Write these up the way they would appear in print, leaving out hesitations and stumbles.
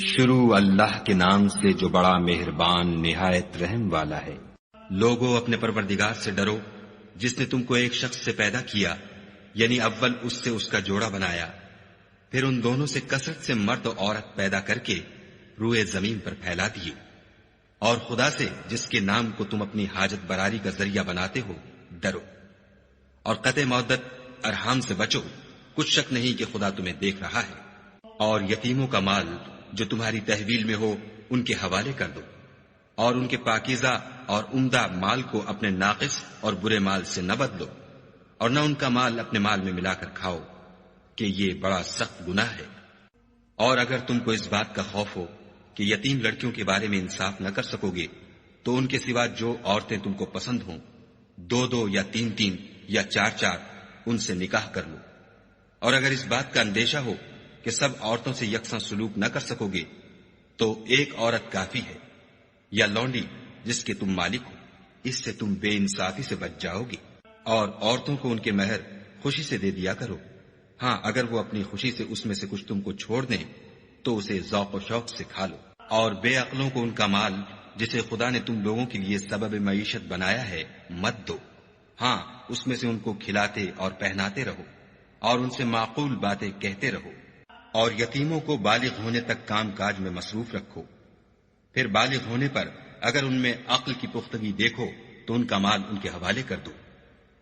شروع اللہ کے نام سے جو بڑا مہربان نہایت رحم والا ہے۔ لوگو اپنے پروردگار سے ڈرو جس نے تم کو ایک شخص سے پیدا کیا، یعنی اول اس سے اس کا جوڑا بنایا، پھر ان دونوں سے کثرت سے مرد و عورت پیدا کر کے روئے زمین پر پھیلا دیے، اور خدا سے جس کے نام کو تم اپنی حاجت براری کا ذریعہ بناتے ہو ڈرو، اور قطع مودت ارحام سے بچو، کچھ شک نہیں کہ خدا تمہیں دیکھ رہا ہے۔ اور یتیموں کا مال جو تمہاری تحویل میں ہو ان کے حوالے کر دو، اور ان کے پاکیزہ اور عمدہ مال کو اپنے ناقص اور برے مال سے نہ بدلو، اور نہ ان کا مال اپنے مال میں ملا کر کھاؤ کہ یہ بڑا سخت گناہ ہے۔ اور اگر تم کو اس بات کا خوف ہو کہ یتیم لڑکیوں کے بارے میں انصاف نہ کر سکو گے تو ان کے سوا جو عورتیں تم کو پسند ہوں، 2 یا 3 یا 4 ان سے نکاح کر لو۔ اور اگر اس بات کا اندیشہ ہو کہ سب عورتوں سے یکساں سلوک نہ کر سکو گے تو ایک عورت کافی ہے، یا لونڈی جس کے تم مالک ہو، اس سے تم بے انصافی سے بچ جاؤ گے۔ اور عورتوں کو ان کے مہر خوشی سے دے دیا کرو، ہاں اگر وہ اپنی خوشی سے اس میں سے کچھ تم کو چھوڑ دیں تو اسے ذوق و شوق سے کھا لو۔ اور بے عقلوں کو ان کا مال جسے خدا نے تم لوگوں کے لیے سبب معیشت بنایا ہے مت دو، ہاں اس میں سے ان کو کھلاتے اور پہناتے رہو، اور ان سے معقول باتیں کہتے رہو۔ اور یتیموں کو بالغ ہونے تک کام کاج میں مصروف رکھو، پھر بالغ ہونے پر اگر ان میں عقل کی پختگی دیکھو تو ان کا مال ان کے حوالے کر دو،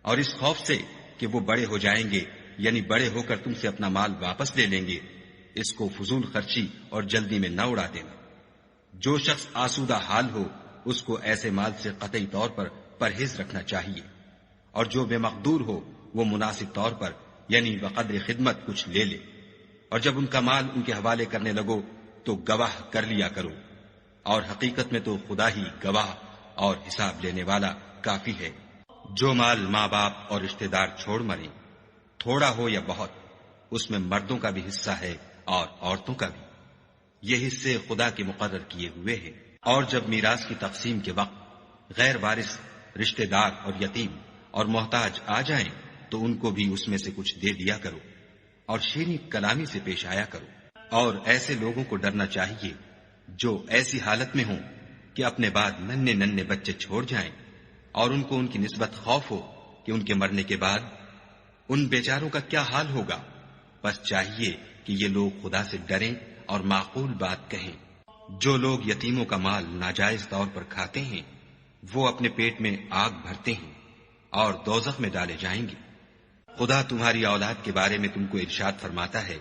اور اس خوف سے کہ وہ بڑے ہو جائیں گے، یعنی بڑے ہو کر تم سے اپنا مال واپس لے لیں گے، اس کو فضول خرچی اور جلدی میں نہ اڑا دینا۔ جو شخص آسودہ حال ہو اس کو ایسے مال سے قطعی طور پر پرہیز رکھنا چاہیے، اور جو بے مقدور ہو وہ مناسب طور پر یعنی بقدر خدمت کچھ لے لے۔ اور جب ان کا مال ان کے حوالے کرنے لگو تو گواہ کر لیا کرو، اور حقیقت میں تو خدا ہی گواہ اور حساب لینے والا کافی ہے۔ جو مال ماں باپ اور رشتہ دار چھوڑ مریں، تھوڑا ہو یا بہت، اس میں مردوں کا بھی حصہ ہے اور عورتوں کا بھی، یہ حصے خدا کے مقرر کیے ہوئے ہیں۔ اور جب میراث کی تقسیم کے وقت غیر وارث رشتہ دار اور یتیم اور محتاج آ جائیں تو ان کو بھی اس میں سے کچھ دے دیا کرو، اور شیریں کلامی سے پیش آیا کرو۔ اور ایسے لوگوں کو ڈرنا چاہیے جو ایسی حالت میں ہوں کہ اپنے بعد ننھے بچے چھوڑ جائیں، اور ان کو ان کی نسبت خوف ہو کہ ان کے مرنے کے بعد ان بیچاروں کا کیا حال ہوگا۔ بس چاہیے کہ یہ لوگ خدا سے ڈریں اور معقول بات کہیں۔ جو لوگ یتیموں کا مال ناجائز طور پر کھاتے ہیں وہ اپنے پیٹ میں آگ بھرتے ہیں اور دوزخ میں ڈالے جائیں گے۔ خدا تمہاری اولاد کے بارے میں تم کو ارشاد فرماتا ہے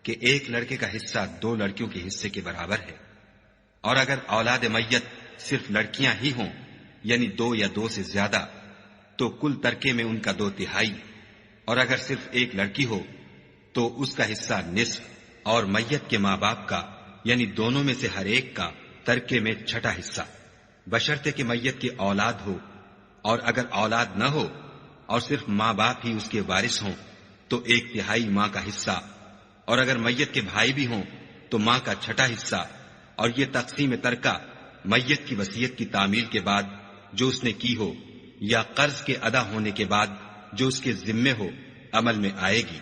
کہ ایک لڑکے کا حصہ 2 لڑکیوں کے حصے کے برابر ہے، اور اگر اولاد میت صرف لڑکیاں ہی ہوں یعنی 2 یا 2 سے زیادہ تو کل ترکے میں ان کا 2/3، اور اگر صرف ایک لڑکی ہو تو اس کا حصہ نصف، اور میت کے ماں باپ کا یعنی دونوں میں سے ہر ایک کا ترکے میں 6واں حصہ، بشرطے کہ میت کی اولاد ہو۔ اور اگر اولاد نہ ہو اور صرف ماں باپ ہی اس کے وارث ہوں تو 1/3 ماں کا حصہ، اور اگر میت کے بھائی بھی ہوں تو ماں کا 6واں حصہ۔ اور یہ تقسیم ترکہ میت کی وصیت کی تعمیل کے بعد جو اس نے کی ہو یا قرض کے ادا ہونے کے بعد جو اس کے ذمے ہو عمل میں آئے گی۔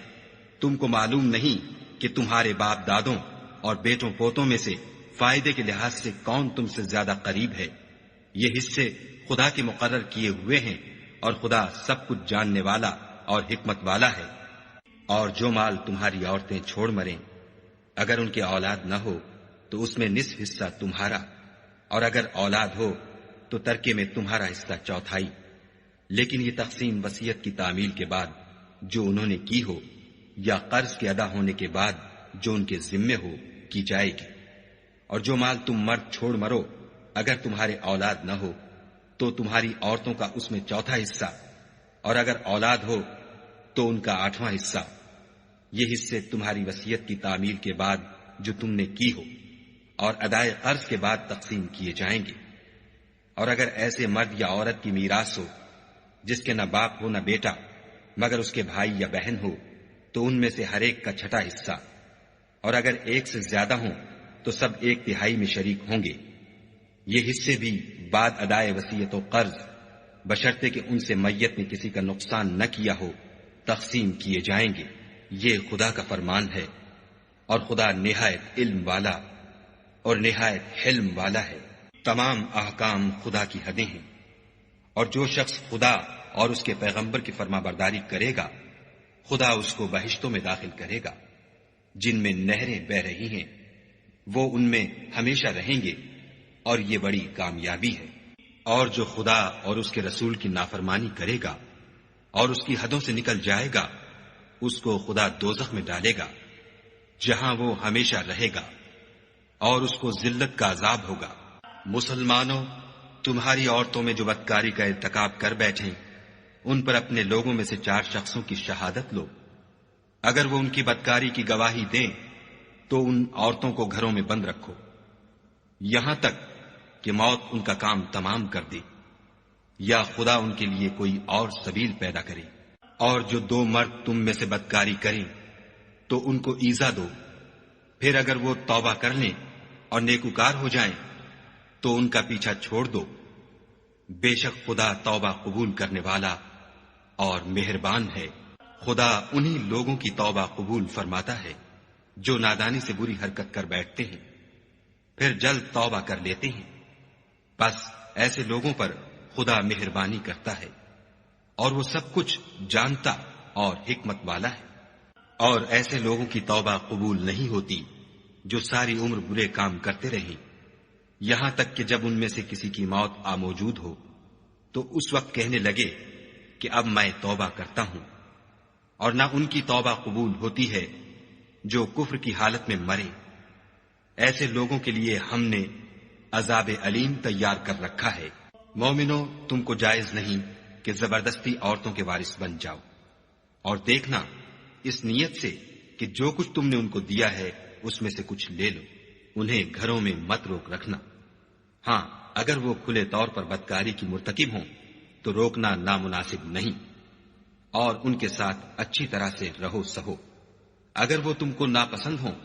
تم کو معلوم نہیں کہ تمہارے باپ دادوں اور بیٹوں پوتوں میں سے فائدے کے لحاظ سے کون تم سے زیادہ قریب ہے۔ یہ حصے خدا کے مقرر کیے ہوئے ہیں، اور خدا سب کچھ جاننے والا اور حکمت والا ہے۔ اور جو مال تمہاری عورتیں چھوڑ مریں، اگر ان کے اولاد نہ ہو تو اس میں نصف حصہ تمہارا، اور اگر اولاد ہو تو ترکے میں تمہارا حصہ 1/4۔ لیکن یہ تقسیم وصیت کی تعمیل کے بعد جو انہوں نے کی ہو یا قرض کے ادا ہونے کے بعد جو ان کے ذمے ہو کی جائے گی۔ اور جو مال تم مرد چھوڑ مرو اگر تمہارے اولاد نہ ہو تو تمہاری عورتوں کا اس میں 1/4 حصہ، اور اگر اولاد ہو تو ان کا 8واں حصہ۔ یہ حصے تمہاری وصیت کی تعمیل کے بعد جو تم نے کی ہو اور ادائے قرض کے بعد تقسیم کیے جائیں گے۔ اور اگر ایسے مرد یا عورت کی میراث ہو جس کے نہ باپ ہو نہ بیٹا مگر اس کے بھائی یا بہن ہو تو ان میں سے ہر ایک کا 6واں حصہ، اور اگر ایک سے زیادہ ہوں تو سب 1/3 میں شریک ہوں گے۔ یہ حصے بھی بعد ادائے وصیت و قرض بشرطے کہ ان سے میت نے کسی کا نقصان نہ کیا ہو تقسیم کیے جائیں گے۔ یہ خدا کا فرمان ہے، اور خدا نہایت علم والا اور نہایت حلم والا ہے۔ تمام احکام خدا کی حدیں ہیں، اور جو شخص خدا اور اس کے پیغمبر کی فرما برداری کرے گا خدا اس کو بہشتوں میں داخل کرے گا جن میں نہریں بہ رہی ہیں، وہ ان میں ہمیشہ رہیں گے، اور یہ بڑی کامیابی ہے۔ اور جو خدا اور اس کے رسول کی نافرمانی کرے گا اور اس کی حدوں سے نکل جائے گا اس کو خدا دوزخ میں ڈالے گا جہاں وہ ہمیشہ رہے گا، اور اس کو ذلت کا عذاب ہوگا۔ مسلمانوں، تمہاری عورتوں میں جو بدکاری کا ارتکاب کر بیٹھیں ان پر اپنے لوگوں میں سے 4 شخصوں کی شہادت لو۔ اگر وہ ان کی بدکاری کی گواہی دیں تو ان عورتوں کو گھروں میں بند رکھو یہاں تک کہ موت ان کا کام تمام کر دے یا خدا ان کے لیے کوئی اور سبیل پیدا کرے۔ اور جو 2 مرد تم میں سے بدکاری کریں تو ان کو ایذا دو، پھر اگر وہ توبہ کر لیں اور نیکوکار ہو جائیں تو ان کا پیچھا چھوڑ دو۔ بے شک خدا توبہ قبول کرنے والا اور مہربان ہے۔ خدا انہی لوگوں کی توبہ قبول فرماتا ہے جو نادانی سے بری حرکت کر بیٹھتے ہیں پھر جلد توبہ کر لیتے ہیں، بس ایسے لوگوں پر خدا مہربانی کرتا ہے اور وہ سب کچھ جانتا اور حکمت والا ہے۔ اور ایسے لوگوں کی توبہ قبول نہیں ہوتی جو ساری عمر برے کام کرتے رہیں یہاں تک کہ جب ان میں سے کسی کی موت آ موجود ہو تو اس وقت کہنے لگے کہ اب میں توبہ کرتا ہوں۔ اور نہ ان کی توبہ قبول ہوتی ہے جو کفر کی حالت میں مرے۔ ایسے لوگوں کے لیے ہم نے عذاب علیم تیار کر رکھا ہے۔ مومنو، تم کو جائز نہیں کہ زبردستی عورتوں کے وارث بن جاؤ، اور دیکھنا اس نیت سے کہ جو کچھ تم نے ان کو دیا ہے اس میں سے کچھ لے لو۔ انہیں گھروں میں مت روک رکھنا، ہاں اگر وہ کھلے طور پر بدکاری کی مرتکب ہوں تو روکنا نامناسب نہیں، اور ان کے ساتھ اچھی طرح سے رہو سہو۔ اگر وہ تم کو ناپسند ہوں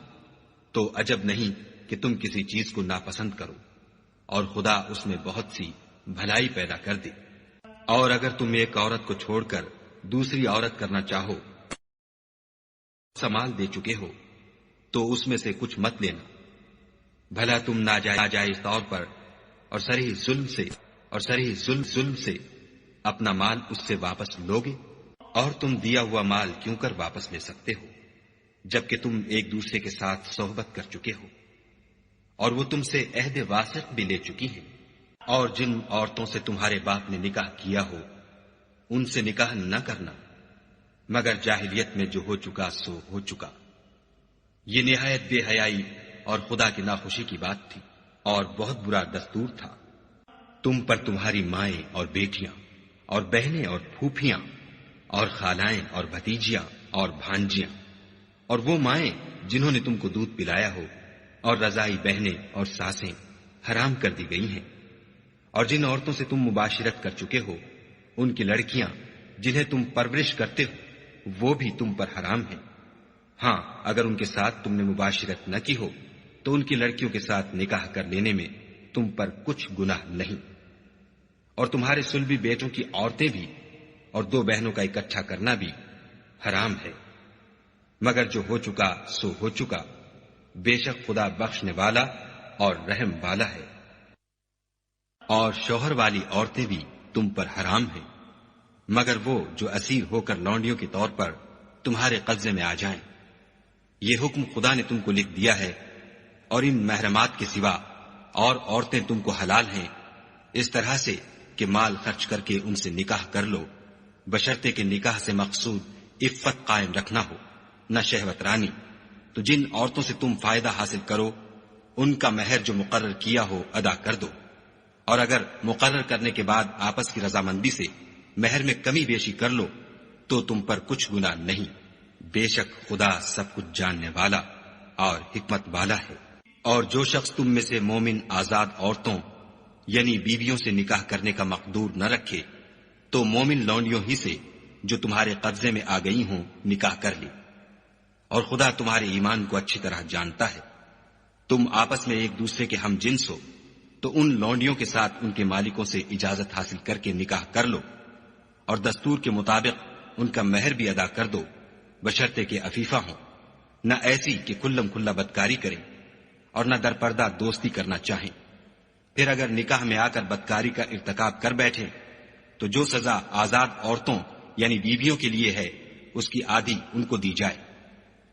تو عجب نہیں کہ تم کسی چیز کو ناپسند کرو، اور خدا اس میں بہت سی بھلائی پیدا کر دے۔ اور اگر تم ایک عورت کو چھوڑ کر دوسری عورت کرنا چاہو، سمال دے چکے ہو تو اس میں سے کچھ مت لینا، بھلا تم ناجائز طور پر اور صریح ظلم سے اپنا مال اس سے واپس لوگے؟ اور تم دیا ہوا مال کیوں کر واپس لے سکتے ہو جبکہ تم ایک دوسرے کے ساتھ صحبت کر چکے ہو، اور وہ تم سے عہد واسق بھی لے چکی ہیں۔ اور جن عورتوں سے تمہارے باپ نے نکاح کیا ہو ان سے نکاح نہ کرنا مگر جاہلیت میں جو ہو چکا سو ہو چکا۔ یہ نہایت بے حیائی اور خدا کی ناخوشی کی بات تھی اور بہت برا دستور تھا۔ تم پر تمہاری مائیں اور بیٹیاں اور بہنیں اور پھوپھیاں اور خالائیں اور بھتیجیاں اور بھانجیاں اور وہ مائیں جنہوں نے تم کو دودھ پلایا ہو اور رضائی بہنیں اور ساسیں حرام کر دی گئی ہیں۔ اور جن عورتوں سے تم مباشرت کر چکے ہو ان کی لڑکیاں جنہیں تم پرورش کرتے ہو وہ بھی تم پر حرام ہیں، ہاں اگر ان کے ساتھ تم نے مباشرت نہ کی ہو تو ان کی لڑکیوں کے ساتھ نکاح کر لینے میں تم پر کچھ گناہ نہیں۔ اور تمہارے صلبی بیٹوں کی عورتیں بھی اور 2 بہنوں کا اکٹھا کرنا بھی حرام ہے، مگر جو ہو چکا سو ہو چکا، بے شک خدا بخشنے والا اور رحم والا ہے۔ اور شوہر والی عورتیں بھی تم پر حرام ہیں مگر وہ جو اسیر ہو کر لونڈیوں کے طور پر تمہارے قبضے میں آ جائیں۔ یہ حکم خدا نے تم کو لکھ دیا ہے، اور ان محرمات کے سوا اور عورتیں تم کو حلال ہیں اس طرح سے کہ مال خرچ کر کے ان سے نکاح کر لو، بشرطے کہ نکاح سے مقصود عفت قائم رکھنا ہو، نہ شہوت رانی۔ تو جن عورتوں سے تم فائدہ حاصل کرو ان کا مہر جو مقرر کیا ہو ادا کر دو، اور اگر مقرر کرنے کے بعد آپس کی رضامندی سے مہر میں کمی بیشی کر لو تو تم پر کچھ گناہ نہیں، بے شک خدا سب کچھ جاننے والا اور حکمت والا ہے۔ اور جو شخص تم میں سے مومن آزاد عورتوں یعنی بیویوں سے نکاح کرنے کا مقدور نہ رکھے تو مومن لونڈیوں ہی سے جو تمہارے قبضے میں آ گئی ہوں نکاح کر لے، اور خدا تمہارے ایمان کو اچھی طرح جانتا ہے۔ تم آپس میں ایک دوسرے کے ہم جنس ہو تو ان لونڈیوں کے ساتھ ان کے مالکوں سے اجازت حاصل کر کے نکاح کر لو، اور دستور کے مطابق ان کا مہر بھی ادا کر دو، بشرطے کہ عفیفہ ہوں، نہ ایسی کہ کھلم کھلا بدکاری کریں، اور نہ درپردہ دوستی کرنا چاہیں۔ پھر اگر نکاح میں آ کر بدکاری کا ارتکاب کر بیٹھے تو جو سزا آزاد عورتوں یعنی بیویوں کے لیے ہے اس کی آدھی ان کو دی جائے۔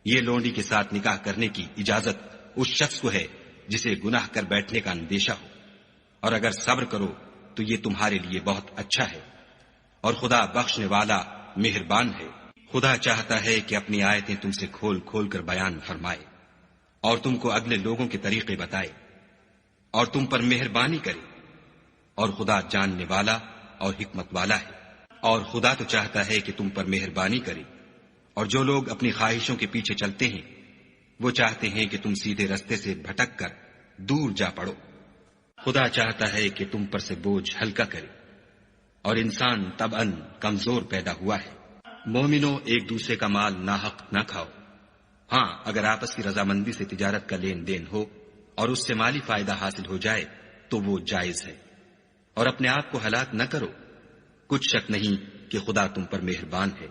یہ لونڈی کے ساتھ نکاح کرنے کی اجازت اس شخص کو ہے جسے گناہ کر بیٹھنے کا اندیشہ ہو، اور اگر صبر کرو تو یہ تمہارے لیے بہت اچھا ہے، اور خدا بخشنے والا مہربان ہے۔ خدا چاہتا ہے کہ اپنی آیتیں تم سے کھول کھول کر بیان فرمائے اور تم کو اگلے لوگوں کے طریقے بتائے اور تم پر مہربانی کرے، اور خدا جاننے والا اور حکمت والا ہے۔ اور خدا تو چاہتا ہے کہ تم پر مہربانی کرے، اور جو لوگ اپنی خواہشوں کے پیچھے چلتے ہیں وہ چاہتے ہیں کہ تم سیدھے رستے سے بھٹک کر دور جا پڑو۔ خدا چاہتا ہے کہ تم پر سے بوجھ ہلکا کرے، اور انسان طبعاً کمزور پیدا ہوا ہے۔ مومنوں، ایک دوسرے کا مال ناحق نہ کھاؤ۔ ہاں، اگر آپس کی رضامندی سے تجارت کا لین دین ہو اور اس سے مالی فائدہ حاصل ہو جائے تو وہ جائز ہے، اور اپنے آپ کو ہلاک نہ کرو۔ کچھ شک نہیں کہ خدا تم پر مہربان ہے،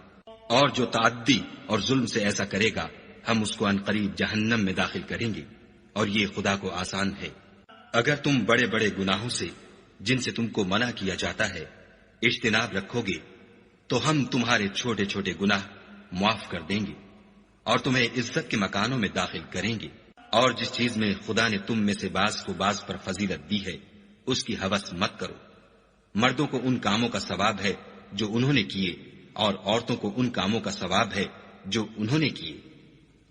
اور جو تعدی اور ظلم سے ایسا کرے گا ہم اس کو عنقریب جہنم میں داخل کریں گے، اور یہ خدا کو آسان ہے۔ اگر تم بڑے بڑے گناہوں سے جن سے تم کو منع کیا جاتا ہے اجتناب رکھو گے تو ہم تمہارے چھوٹے چھوٹے گناہ معاف کر دیں گے اور تمہیں عزت کے مکانوں میں داخل کریں گے۔ اور جس چیز میں خدا نے تم میں سے بعض کو بعض پر فضیلت دی ہے اس کی ہوس مت کرو۔ مردوں کو ان کاموں کا ثواب ہے جو انہوں نے کیے، اور عورتوں کو ان کاموں کا ثواب ہے جو انہوں نے کیے،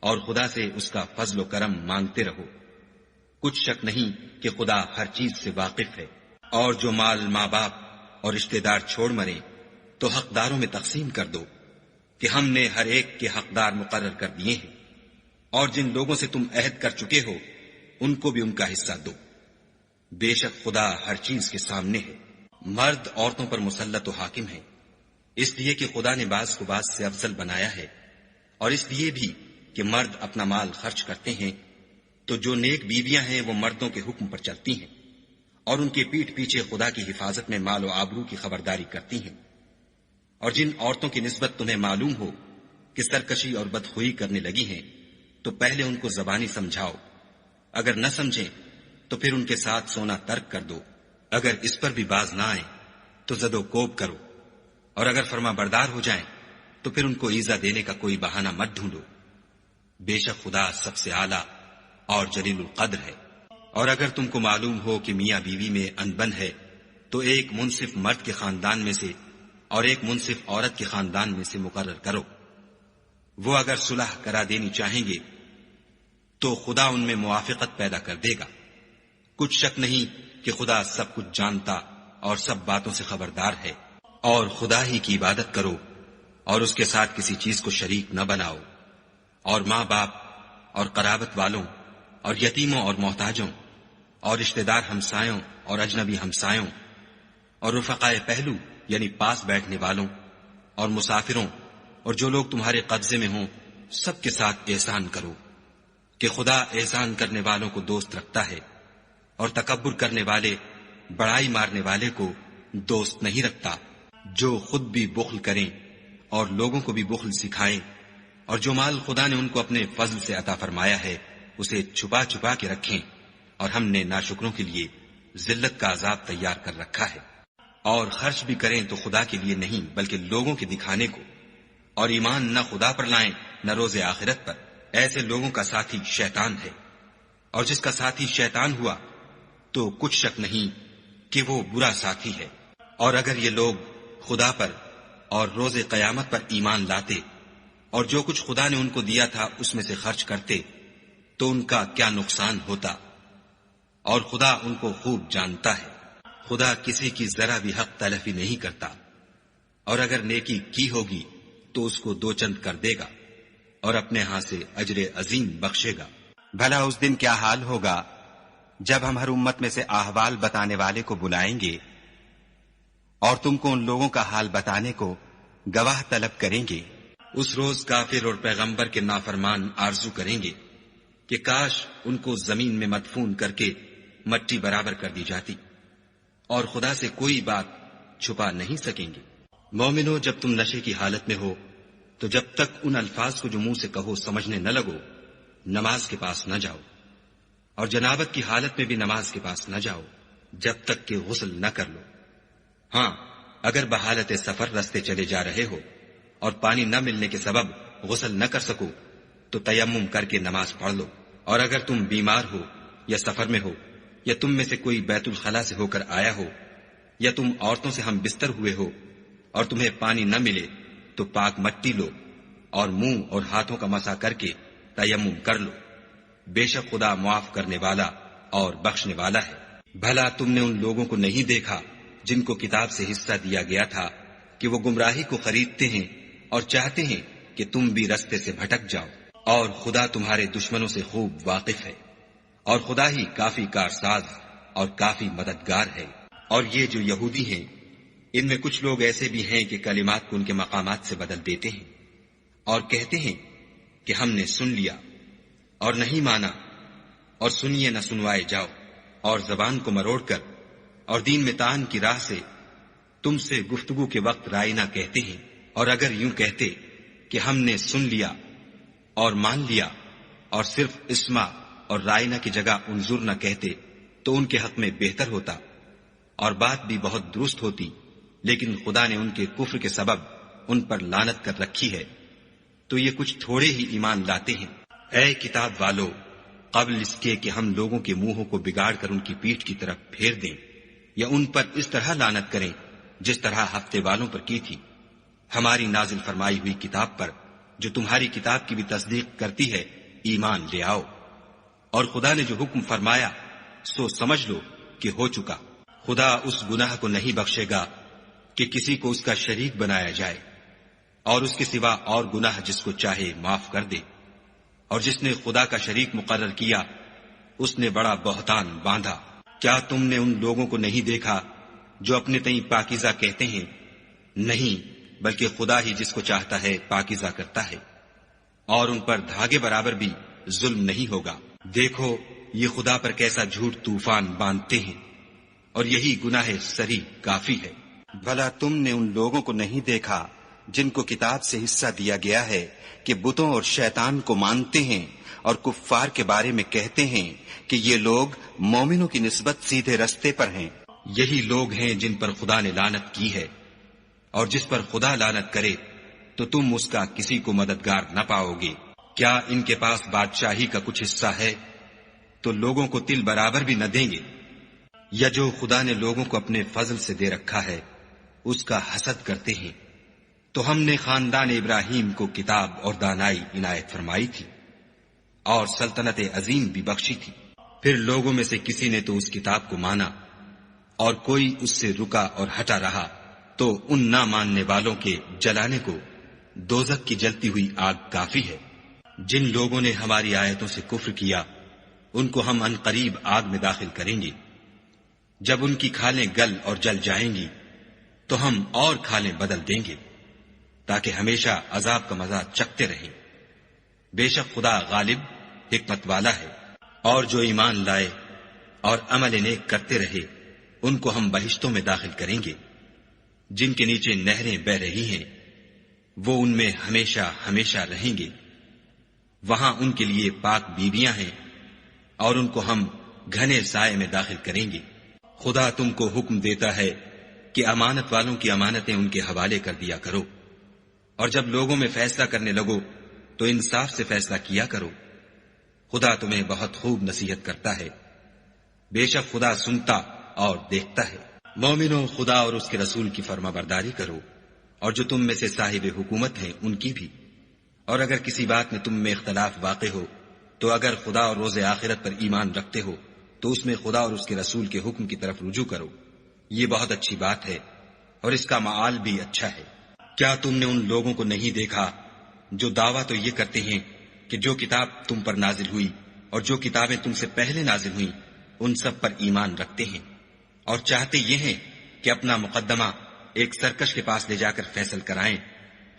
اور خدا سے اس کا فضل و کرم مانگتے رہو۔ کچھ شک نہیں کہ خدا ہر چیز سے واقف ہے۔ اور جو مال ماں باپ اور رشتہ دار چھوڑ مرے تو حقداروں میں تقسیم کر دو کہ ہم نے ہر ایک کے حقدار مقرر کر دیے ہیں، اور جن لوگوں سے تم عہد کر چکے ہو ان کو بھی ان کا حصہ دو۔ بے شک خدا ہر چیز کے سامنے ہے۔ مرد عورتوں پر مسلط و حاکم ہے، اس لیے کہ خدا نے بعض کو بعض سے افضل بنایا ہے، اور اس لیے بھی کہ مرد اپنا مال خرچ کرتے ہیں تو جو نیک بیویاں ہیں وہ مردوں کے حکم پر چلتی ہیں اور ان کے پیٹھ پیچھے خدا کی حفاظت میں مال و آبرو کی خبرداری کرتی ہیں۔ اور جن عورتوں کی نسبت تمہیں معلوم ہو کہ سرکشی اور بدخوئی کرنے لگی ہیں تو پہلے ان کو زبانی سمجھاؤ، اگر نہ سمجھیں تو پھر ان کے ساتھ سونا ترک کر دو۔ اگر اس پر بھی باز نہ آئیں تو زد و کوب کرو، اور اگر فرما بردار ہو جائیں تو پھر ان کو ایذا دینے کا کوئی بہانہ مت ڈھونڈو۔ بے شک خدا سب سے اعلیٰ اور جلیل القدر ہے۔ اور اگر تم کو معلوم ہو کہ میاں بیوی میں انبن ہے تو ایک منصف مرد کے خاندان میں سے اور ایک منصف عورت کے خاندان میں سے مقرر کرو۔ وہ اگر صلح کرا دینی چاہیں گے تو خدا ان میں موافقت پیدا کر دے گا۔ کچھ شک نہیں کہ خدا سب کچھ جانتا اور سب باتوں سے خبردار ہے۔ اور خدا ہی کی عبادت کرو اور اس کے ساتھ کسی چیز کو شریک نہ بناؤ، اور ماں باپ اور قرابت والوں اور یتیموں اور محتاجوں اور رشتہ دار ہمسایوں اور اجنبی ہمسایوں اور رفقائے پہلو یعنی پاس بیٹھنے والوں اور مسافروں اور جو لوگ تمہارے قبضے میں ہوں سب کے ساتھ احسان کرو، کہ خدا احسان کرنے والوں کو دوست رکھتا ہے اور تکبر کرنے والے بڑائی مارنے والے کو دوست نہیں رکھتا۔ جو خود بھی بخل کریں اور لوگوں کو بھی بخل سکھائیں، اور جو مال خدا نے ان کو اپنے فضل سے عطا فرمایا ہے اسے چھپا چھپا کے رکھیں، اور ہم نے ناشکروں کے لیے ذلت کا عذاب تیار کر رکھا ہے۔ اور خرچ بھی کریں تو خدا کے لیے نہیں بلکہ لوگوں کے دکھانے کو، اور ایمان نہ خدا پر لائیں نہ روز آخرت پر۔ ایسے لوگوں کا ساتھی شیطان ہے، اور جس کا ساتھی شیطان ہوا تو کچھ شک نہیں کہ وہ برا ساتھی ہے۔ اور اگر یہ لوگ خدا پر اور روز قیامت پر ایمان لاتے اور جو کچھ خدا نے ان کو دیا تھا اس میں سے خرچ کرتے تو ان کا کیا نقصان ہوتا، اور خدا ان کو خوب جانتا ہے۔ خدا کسی کی ذرا بھی حق تلفی نہیں کرتا، اور اگر نیکی کی ہوگی تو اس کو دو چند کر دے گا اور اپنے ہاں سے اجر عظیم بخشے گا۔ بھلا اس دن کیا حال ہوگا جب ہم ہر امت میں سے احوال بتانے والے کو بلائیں گے اور تم کو ان لوگوں کا حال بتانے کو گواہ طلب کریں گے۔ اس روز کافر اور پیغمبر کے نافرمان آرزو کریں گے کہ کاش ان کو زمین میں مدفون کر کے مٹی برابر کر دی جاتی، اور خدا سے کوئی بات چھپا نہیں سکیں گے۔ مومنو، جب تم نشے کی حالت میں ہو تو جب تک ان الفاظ کو جو منہ سے کہو سمجھنے نہ لگو نماز کے پاس نہ جاؤ، اور جنابت کی حالت میں بھی نماز کے پاس نہ جاؤ جب تک کہ غسل نہ کر لو۔ ہاں، اگر بحالت سفر رستے چلے جا رہے ہو اور پانی نہ ملنے کے سبب غسل نہ کر سکو تو تیمم کر کے نماز پڑھ لو۔ اور اگر تم بیمار ہو یا سفر میں ہو یا تم میں سے کوئی بیت الخلا سے ہو کر آیا ہو یا تم عورتوں سے ہم بستر ہوئے ہو اور تمہیں پانی نہ ملے تو پاک مٹی لو اور منہ اور ہاتھوں کا مسح کر کے تیمم کر لو۔ بے شک خدا معاف کرنے والا اور بخشنے والا ہے۔ بھلا تم نے ان لوگوں کو نہیں دیکھا جن کو کتاب سے حصہ دیا گیا تھا کہ وہ گمراہی کو خریدتے ہیں اور چاہتے ہیں کہ تم بھی رستے سے بھٹک جاؤ، اور خدا تمہارے دشمنوں سے خوب واقف ہے، اور خدا ہی کافی کارساز اور کافی مددگار ہے۔ اور یہ جو یہودی ہیں، ان میں کچھ لوگ ایسے بھی ہیں کہ کلمات کو ان کے مقامات سے بدل دیتے ہیں اور کہتے ہیں کہ ہم نے سن لیا اور نہیں مانا، اور سنیے نہ سنوائے جاؤ، اور زبان کو مروڑ کر اور دین میں تان کی راہ سے تم سے گفتگو کے وقت رائنا کہتے ہیں۔ اور اگر یوں کہتے کہ ہم نے سن لیا اور مان لیا اور صرف اسما اور رائنا کی جگہ انظر نہ کہتے تو ان کے حق میں بہتر ہوتا اور بات بھی بہت درست ہوتی، لیکن خدا نے ان کے کفر کے سبب ان پر لعنت کر رکھی ہے، تو یہ کچھ تھوڑے ہی ایمان لاتے ہیں۔ اے کتاب والو، قبل اس کے کہ ہم لوگوں کے منہوں کو بگاڑ کر ان کی پیٹھ کی طرف پھیر دیں یا ان پر اس طرح لعنت کریں جس طرح ہفتے والوں پر کی تھی، ہماری نازل فرمائی ہوئی کتاب پر جو تمہاری کتاب کی بھی تصدیق کرتی ہے ایمان لے آؤ۔ اور خدا نے جو حکم فرمایا سو سمجھ لو کہ ہو چکا۔ خدا اس گناہ کو نہیں بخشے گا کہ کسی کو اس کا شریک بنایا جائے، اور اس کے سوا اور گناہ جس کو چاہے معاف کر دے، اور جس نے خدا کا شریک مقرر کیا اس نے بڑا بہتان باندھا۔ کیا تم نے ان لوگوں کو نہیں دیکھا جو اپنے تئیں پاکیزہ کہتے ہیں؟ نہیں، بلکہ خدا ہی جس کو چاہتا ہے پاکیزہ کرتا ہے، اور ان پر دھاگے برابر بھی ظلم نہیں ہوگا۔ دیکھو یہ خدا پر کیسا جھوٹ طوفان باندھتے ہیں، اور یہی گناہ سری کافی ہے۔ بھلا تم نے ان لوگوں کو نہیں دیکھا جن کو کتاب سے حصہ دیا گیا ہے کہ بتوں اور شیطان کو مانتے ہیں اور کفار کے بارے میں کہتے ہیں کہ یہ لوگ مومنوں کی نسبت سیدھے رستے پر ہیں؟ یہی لوگ ہیں جن پر خدا نے لعنت کی ہے، اور جس پر خدا لعنت کرے تو تم اس کا کسی کو مددگار نہ پاؤ گے۔ کیا ان کے پاس بادشاہی کا کچھ حصہ ہے تو لوگوں کو تل برابر بھی نہ دیں گے؟ یا جو خدا نے لوگوں کو اپنے فضل سے دے رکھا ہے اس کا حسد کرتے ہیں؟ تو ہم نے خاندان ابراہیم کو کتاب اور دانائی عنایت فرمائی تھی اور سلطنت عظیم بھی بخشی تھی۔ پھر لوگوں میں سے کسی نے تو اس کتاب کو مانا اور کوئی اس سے رکا اور ہٹا رہا، تو ان نہ ماننے والوں کے جلانے کو دوزخ کی جلتی ہوئی آگ کافی ہے۔ جن لوگوں نے ہماری آیتوں سے کفر کیا ان کو ہم عنقریب آگ میں داخل کریں گے۔ جب ان کی کھالیں گل اور جل جائیں گی تو ہم اور کھالیں بدل دیں گے تاکہ ہمیشہ عذاب کا مزہ چکھتے رہیں۔ بے شک خدا غالب حکمت والا ہے۔ اور جو ایمان لائے اور عمل نیک کرتے رہے ان کو ہم بہشتوں میں داخل کریں گے جن کے نیچے نہریں بہ رہی ہیں، وہ ان میں ہمیشہ ہمیشہ رہیں گے۔ وہاں ان کے لیے پاک بیویاں ہیں اور ان کو ہم گھنے سائے میں داخل کریں گے۔ خدا تم کو حکم دیتا ہے کہ امانت والوں کی امانتیں ان کے حوالے کر دیا کرو، اور جب لوگوں میں فیصلہ کرنے لگو تو انصاف سے فیصلہ کیا کرو۔ خدا تمہیں بہت خوب نصیحت کرتا ہے، بے شک خدا سنتا اور دیکھتا ہے۔ مومنو، خدا اور اس کے رسول کی فرما برداری کرو، اور جو تم میں سے صاحب حکومت ہیں ان کی بھی۔ اور اگر کسی بات میں تم میں اختلاف واقع ہو تو اگر خدا اور روز آخرت پر ایمان رکھتے ہو تو اس میں خدا اور اس کے رسول کے حکم کی طرف رجوع کرو، یہ بہت اچھی بات ہے اور اس کا معال بھی اچھا ہے۔ کیا تم نے ان لوگوں کو نہیں دیکھا جو دعویٰ تو یہ کرتے ہیں کہ جو کتاب تم پر نازل ہوئی اور جو کتابیں تم سے پہلے نازل ہوئیں ان سب پر ایمان رکھتے ہیں، اور چاہتے یہ ہیں کہ اپنا مقدمہ ایک سرکش کے پاس لے جا کر فیصل کرائیں،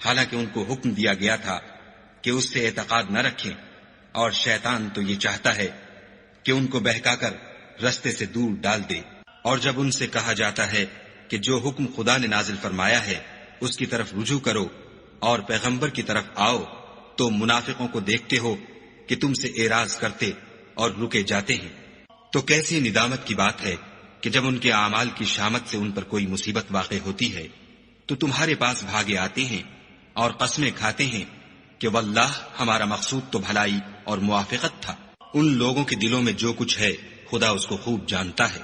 حالانکہ ان کو حکم دیا گیا تھا کہ اس سے اعتقاد نہ رکھیں، اور شیطان تو یہ چاہتا ہے کہ ان کو بہکا کر رستے سے دور ڈال دے۔ اور جب ان سے کہا جاتا ہے کہ جو حکم خدا نے نازل فرمایا ہے اس کی طرف رجوع کرو اور پیغمبر کی طرف آؤ، تو منافقوں کو دیکھتے ہو کہ تم سے اعراض کرتے اور رکے جاتے ہیں، تو کیسی ندامت کی بات ہے کہ جب ان کے اعمال کی شامت سے ان پر کوئی مصیبت واقع ہوتی ہے تو تمہارے پاس بھاگے آتے ہیں اور قسمیں کھاتے ہیں کہ واللہ ہمارا مقصود تو بھلائی اور موافقت تھا۔ ان لوگوں کے دلوں میں جو کچھ ہے خدا اس کو خوب جانتا ہے۔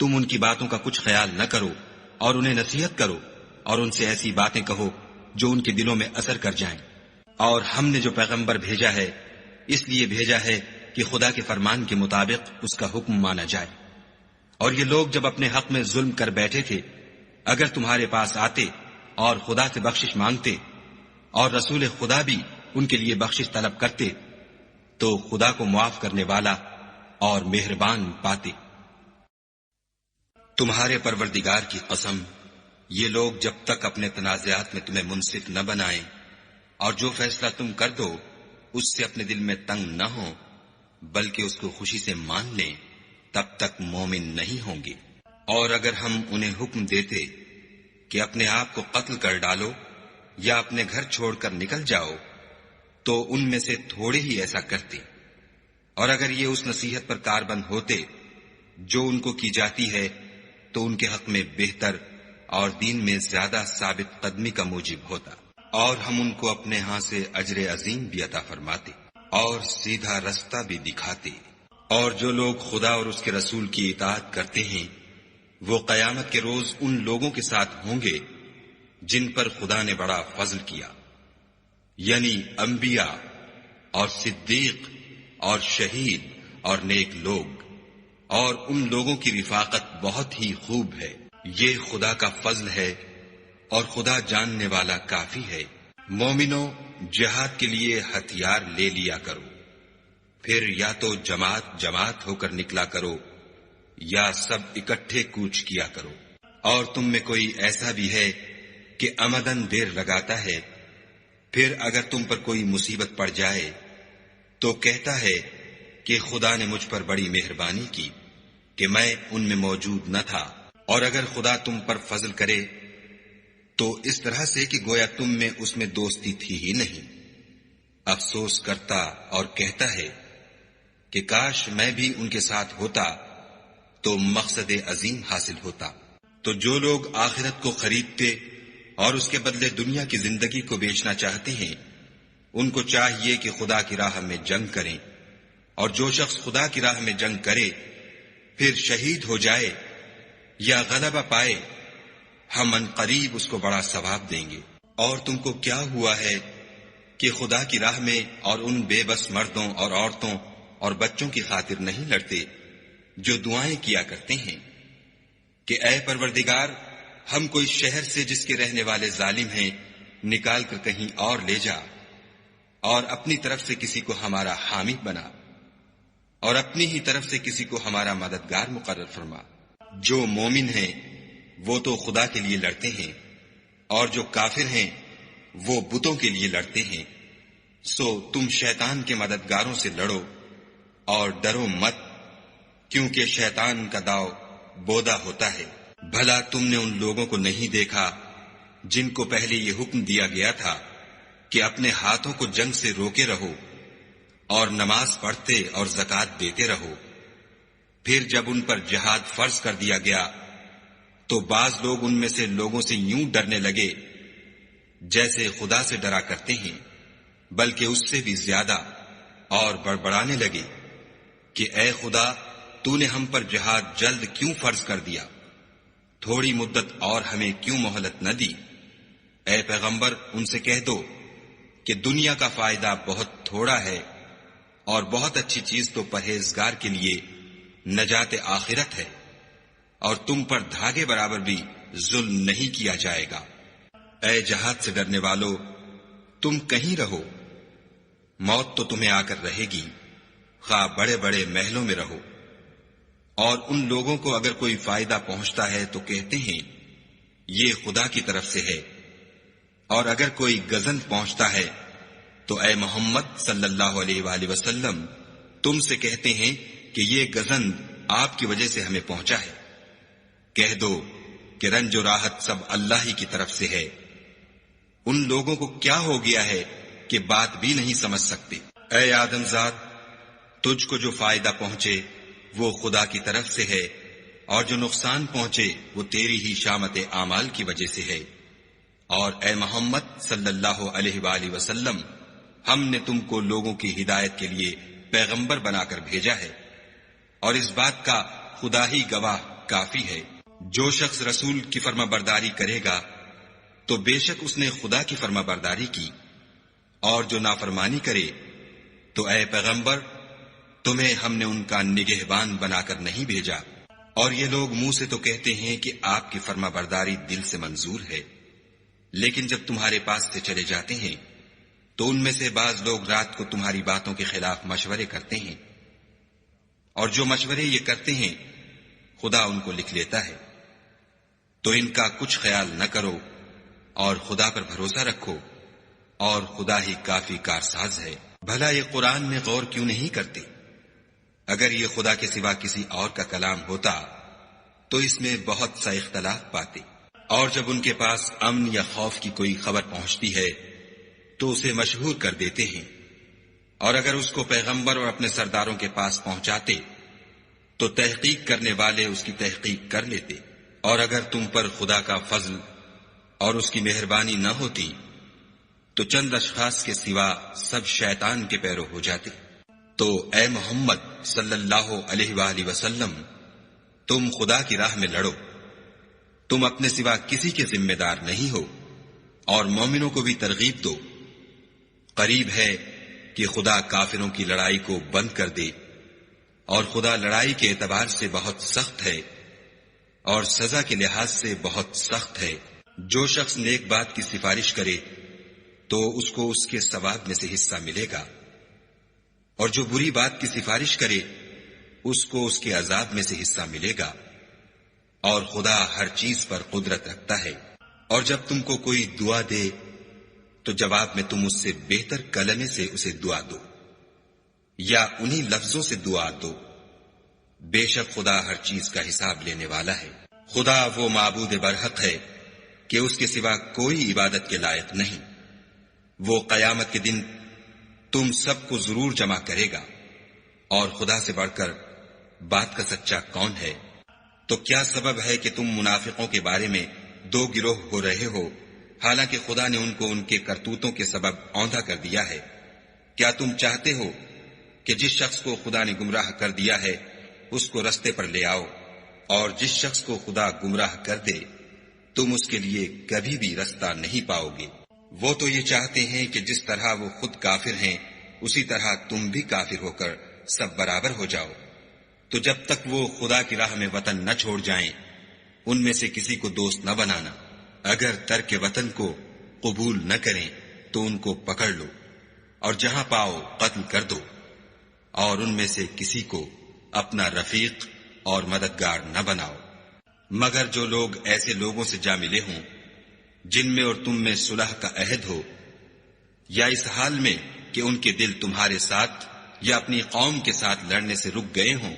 تم ان کی باتوں کا کچھ خیال نہ کرو اور انہیں نصیحت کرو اور ان سے ایسی باتیں کہو جو ان کے دلوں میں اثر کر جائیں۔ اور ہم نے جو پیغمبر بھیجا ہے اس لیے بھیجا ہے کہ خدا کے فرمان کے مطابق اس کا حکم مانا جائے۔ اور یہ لوگ جب اپنے حق میں ظلم کر بیٹھے تھے، اگر تمہارے پاس آتے اور خدا سے بخشش مانگتے اور رسول خدا بھی ان کے لیے بخشش طلب کرتے تو خدا کو معاف کرنے والا اور مہربان پاتے۔ تمہارے پروردگار کی قسم، یہ لوگ جب تک اپنے تنازعات میں تمہیں منصف نہ بنائیں اور جو فیصلہ تم کر دو اس سے اپنے دل میں تنگ نہ ہو بلکہ اس کو خوشی سے مان لیں، تب تک مومن نہیں ہوں گے۔ اور اگر ہم انہیں حکم دیتے کہ اپنے آپ کو قتل کر ڈالو یا اپنے گھر چھوڑ کر نکل جاؤ تو ان میں سے تھوڑے ہی ایسا کرتے، اور اگر یہ اس نصیحت پر کاربند ہوتے جو ان کو کی جاتی ہے تو ان کے حق میں بہتر اور دین میں زیادہ ثابت قدمی کا موجب ہوتا، اور ہم ان کو اپنے ہاں سے اجر عظیم بھی عطا فرماتے اور سیدھا رستہ بھی دکھاتے۔ اور جو لوگ خدا اور اس کے رسول کی اطاعت کرتے ہیں وہ قیامت کے روز ان لوگوں کے ساتھ ہوں گے جن پر خدا نے بڑا فضل کیا، یعنی انبیاء اور صدیق اور شہید اور نیک لوگ، اور ان لوگوں کی رفاقت بہت ہی خوب ہے۔ یہ خدا کا فضل ہے اور خدا جاننے والا کافی ہے۔ مومنوں، جہاد کے لیے ہتھیار لے لیا کرو، پھر یا تو جماعت جماعت ہو کر نکلا کرو یا سب اکٹھے کوچ کیا کرو۔ اور تم میں کوئی ایسا بھی ہے کہ عمدن دیر لگاتا ہے، پھر اگر تم پر کوئی مصیبت پڑ جائے تو کہتا ہے کہ خدا نے مجھ پر بڑی مہربانی کی کہ میں ان میں موجود نہ تھا۔ اور اگر خدا تم پر فضل کرے تو اس طرح سے کہ گویا تم میں اس میں دوستی تھی ہی نہیں، افسوس کرتا اور کہتا ہے کہ کاش میں بھی ان کے ساتھ ہوتا تو مقصد عظیم حاصل ہوتا۔ تو جو لوگ آخرت کو خریدتے اور اس کے بدلے دنیا کی زندگی کو بیچنا چاہتے ہیں ان کو چاہیے کہ خدا کی راہ میں جنگ کریں، اور جو شخص خدا کی راہ میں جنگ کرے پھر شہید ہو جائے یا غلبہ پائے ہم ان قریب اس کو بڑا ثواب دیں گے۔ اور تم کو کیا ہوا ہے کہ خدا کی راہ میں اور ان بے بس مردوں اور عورتوں اور بچوں کی خاطر نہیں لڑتے جو دعائیں کیا کرتے ہیں کہ اے پروردگار ہم کوئی شہر سے جس کے رہنے والے ظالم ہیں نکال کر کہیں اور لے جا، اور اپنی طرف سے کسی کو ہمارا حامی بنا، اور اپنی ہی طرف سے کسی کو ہمارا مددگار مقرر فرما۔ جو مومن ہیں وہ تو خدا کے لیے لڑتے ہیں، اور جو کافر ہیں وہ بتوں کے لیے لڑتے ہیں۔ سو تم شیطان کے مددگاروں سے لڑو اور ڈرو مت، کیونکہ شیطان کا داؤ بودا ہوتا ہے۔ بھلا تم نے ان لوگوں کو نہیں دیکھا جن کو پہلے یہ حکم دیا گیا تھا کہ اپنے ہاتھوں کو جنگ سے روکے رہو اور نماز پڑھتے اور زکوٰۃ دیتے رہو، پھر جب ان پر جہاد فرض کر دیا گیا تو بعض لوگ ان میں سے لوگوں سے یوں ڈرنے لگے جیسے خدا سے ڈرا کرتے ہیں، بلکہ اس سے بھی زیادہ، اور بڑبڑانے لگے کہ اے خدا تو نے ہم پر جہاد جلد کیوں فرض کر دیا، تھوڑی مدت اور ہمیں کیوں مہلت نہ دی۔ اے پیغمبر ان سے کہہ دو کہ دنیا کا فائدہ بہت تھوڑا ہے اور بہت اچھی چیز تو پرہیزگار کے لیے نجات آخرت ہے، اور تم پر دھاگے برابر بھی ظلم نہیں کیا جائے گا۔ اے جہاد سے ڈرنے والو، تم کہیں رہو، موت تو تمہیں آ کر رہے گی، خواہ بڑے بڑے محلوں میں رہو۔ اور ان لوگوں کو اگر کوئی فائدہ پہنچتا ہے تو کہتے ہیں یہ خدا کی طرف سے ہے، اور اگر کوئی غضب پہنچتا ہے تو اے محمد صلی اللہ علیہ وآلہ وسلم تم سے کہتے ہیں کہ یہ غضب آپ کی وجہ سے ہمیں پہنچا ہے۔ کہہ دو کہ رنج و راحت سب اللہ ہی کی طرف سے ہے۔ ان لوگوں کو کیا ہو گیا ہے کہ بات بھی نہیں سمجھ سکتے۔ اے آدم زاد، تجھ کو جو فائدہ پہنچے وہ خدا کی طرف سے ہے، اور جو نقصان پہنچے وہ تیری ہی شامت اعمال کی وجہ سے ہے۔ اور اے محمد صلی اللہ علیہ وآلہ وسلم، ہم نے تم کو لوگوں کی ہدایت کے لیے پیغمبر بنا کر بھیجا ہے، اور اس بات کا خدا ہی گواہ کافی ہے۔ جو شخص رسول کی فرما برداری کرے گا تو بے شک اس نے خدا کی فرما برداری کی، اور جو نافرمانی کرے تو اے پیغمبر تمہیں ہم نے ان کا نگہبان بنا کر نہیں بھیجا۔ اور یہ لوگ منہ سے تو کہتے ہیں کہ آپ کی فرما برداری دل سے منظور ہے، لیکن جب تمہارے پاس سے چلے جاتے ہیں تو ان میں سے بعض لوگ رات کو تمہاری باتوں کے خلاف مشورے کرتے ہیں، اور جو مشورے یہ کرتے ہیں خدا ان کو لکھ لیتا ہے۔ تو ان کا کچھ خیال نہ کرو اور خدا پر بھروسہ رکھو، اور خدا ہی کافی کارساز ہے۔ بھلا یہ قرآن میں غور کیوں نہیں کرتے؟ اگر یہ خدا کے سوا کسی اور کا کلام ہوتا تو اس میں بہت سا اختلاف پاتے۔ اور جب ان کے پاس امن یا خوف کی کوئی خبر پہنچتی ہے تو اسے مشہور کر دیتے ہیں، اور اگر اس کو پیغمبر اور اپنے سرداروں کے پاس پہنچاتے تو تحقیق کرنے والے اس کی تحقیق کر لیتے۔ اور اگر تم پر خدا کا فضل اور اس کی مہربانی نہ ہوتی تو چند اشخاص کے سوا سب شیطان کے پیرو ہو جاتے۔ تو اے محمد صلی اللہ علیہ وآلہ وسلم، تم خدا کی راہ میں لڑو، تم اپنے سوا کسی کے ذمہ دار نہیں ہو، اور مومنوں کو بھی ترغیب دو۔ قریب ہے کہ خدا کافروں کی لڑائی کو بند کر دے، اور خدا لڑائی کے اعتبار سے بہت سخت ہے اور سزا کے لحاظ سے بہت سخت ہے۔ جو شخص نیک بات کی سفارش کرے تو اس کو اس کے ثواب میں سے حصہ ملے گا، اور جو بری بات کی سفارش کرے اس کو اس کے عذاب میں سے حصہ ملے گا، اور خدا ہر چیز پر قدرت رکھتا ہے۔ اور جب تم کو کوئی دعا دے تو جواب میں تم اس سے بہتر کلمے سے اسے دعا دو، یا انہی لفظوں سے دعا دو۔ بے شک خدا ہر چیز کا حساب لینے والا ہے۔ خدا وہ معبود برحق ہے کہ اس کے سوا کوئی عبادت کے لائق نہیں۔ وہ قیامت کے دن تم سب کو ضرور جمع کرے گا، اور خدا سے بڑھ کر بات کا سچا کون ہے؟ تو کیا سبب ہے کہ تم منافقوں کے بارے میں دو گروہ ہو رہے ہو، حالانکہ خدا نے ان کو ان کے کرتوتوں کے سبب اوندھا کر دیا ہے؟ کیا تم چاہتے ہو کہ جس شخص کو خدا نے گمراہ کر دیا ہے اس کو رستے پر لے آؤ، اور جس شخص کو خدا گمراہ کر دے تم اس کے لیے کبھی بھی رستہ نہیں پاؤ گے؟ وہ تو یہ چاہتے ہیں کہ جس طرح وہ خود کافر ہیں اسی طرح تم بھی کافر ہو کر سب برابر ہو جاؤ۔ تو جب تک وہ خدا کی راہ میں وطن نہ چھوڑ جائیں ان میں سے کسی کو دوست نہ بنانا۔ اگر ترک وطن کو قبول نہ کریں تو ان کو پکڑ لو، اور جہاں پاؤ قتل کر دو، اور ان میں سے کسی کو اپنا رفیق اور مددگار نہ بناؤ، مگر جو لوگ ایسے لوگوں سے جا ملے ہوں جن میں اور تم میں صلح کا عہد ہو، یا اس حال میں کہ ان کے دل تمہارے ساتھ یا اپنی قوم کے ساتھ لڑنے سے رک گئے ہوں،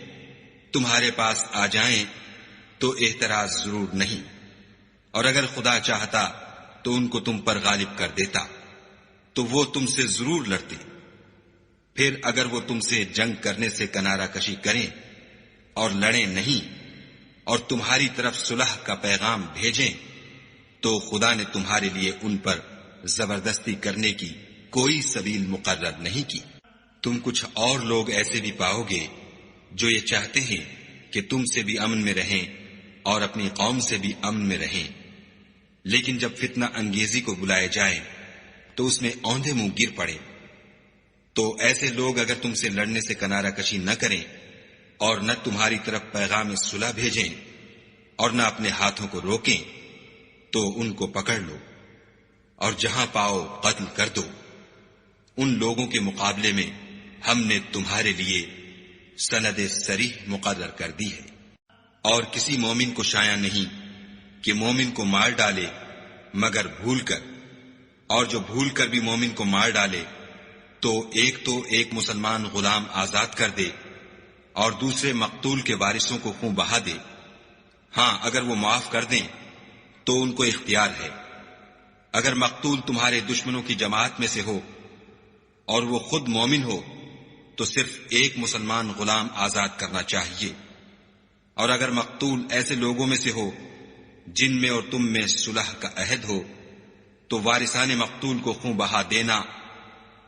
تمہارے پاس آ جائیں تو اعتراض ضرور نہیں، اور اگر خدا چاہتا تو ان کو تم پر غالب کر دیتا تو وہ تم سے ضرور لڑتے۔ پھر اگر وہ تم سے جنگ کرنے سے کنارہ کشی کریں اور لڑیں نہیں اور تمہاری طرف صلح کا پیغام بھیجیں تو خدا نے تمہارے لیے ان پر زبردستی کرنے کی کوئی سبیل مقرر نہیں کی۔ تم کچھ اور لوگ ایسے بھی پاؤ گے جو یہ چاہتے ہیں کہ تم سے بھی امن میں رہیں اور اپنی قوم سے بھی امن میں رہیں، لیکن جب فتنہ انگیزی کو بلائے جائیں تو اس میں اوندھے منہ گر پڑے۔ تو ایسے لوگ اگر تم سے لڑنے سے کنارہ کشی نہ کریں اور نہ تمہاری طرف پیغام صلح بھیجیں اور نہ اپنے ہاتھوں کو روکیں تو ان کو پکڑ لو، اور جہاں پاؤ قتل کر دو۔ ان لوگوں کے مقابلے میں ہم نے تمہارے لیے سند صریح مقرر کر دی ہے، اور کسی مومن کو شایع نہیں کہ مومن کو مار ڈالے مگر بھول کر، اور جو بھول کر بھی مومن کو مار ڈالے تو ایک مسلمان غلام آزاد کر دے اور دوسرے مقتول کے وارثوں کو خون بہا دے۔ ہاں اگر وہ معاف کر دیں تو ان کو اختیار ہے۔ اگر مقتول تمہارے دشمنوں کی جماعت میں سے ہو اور وہ خود مومن ہو تو صرف ایک مسلمان غلام آزاد کرنا چاہیے، اور اگر مقتول ایسے لوگوں میں سے ہو جن میں اور تم میں صلح کا عہد ہو تو وارثان مقتول کو خون بہا دینا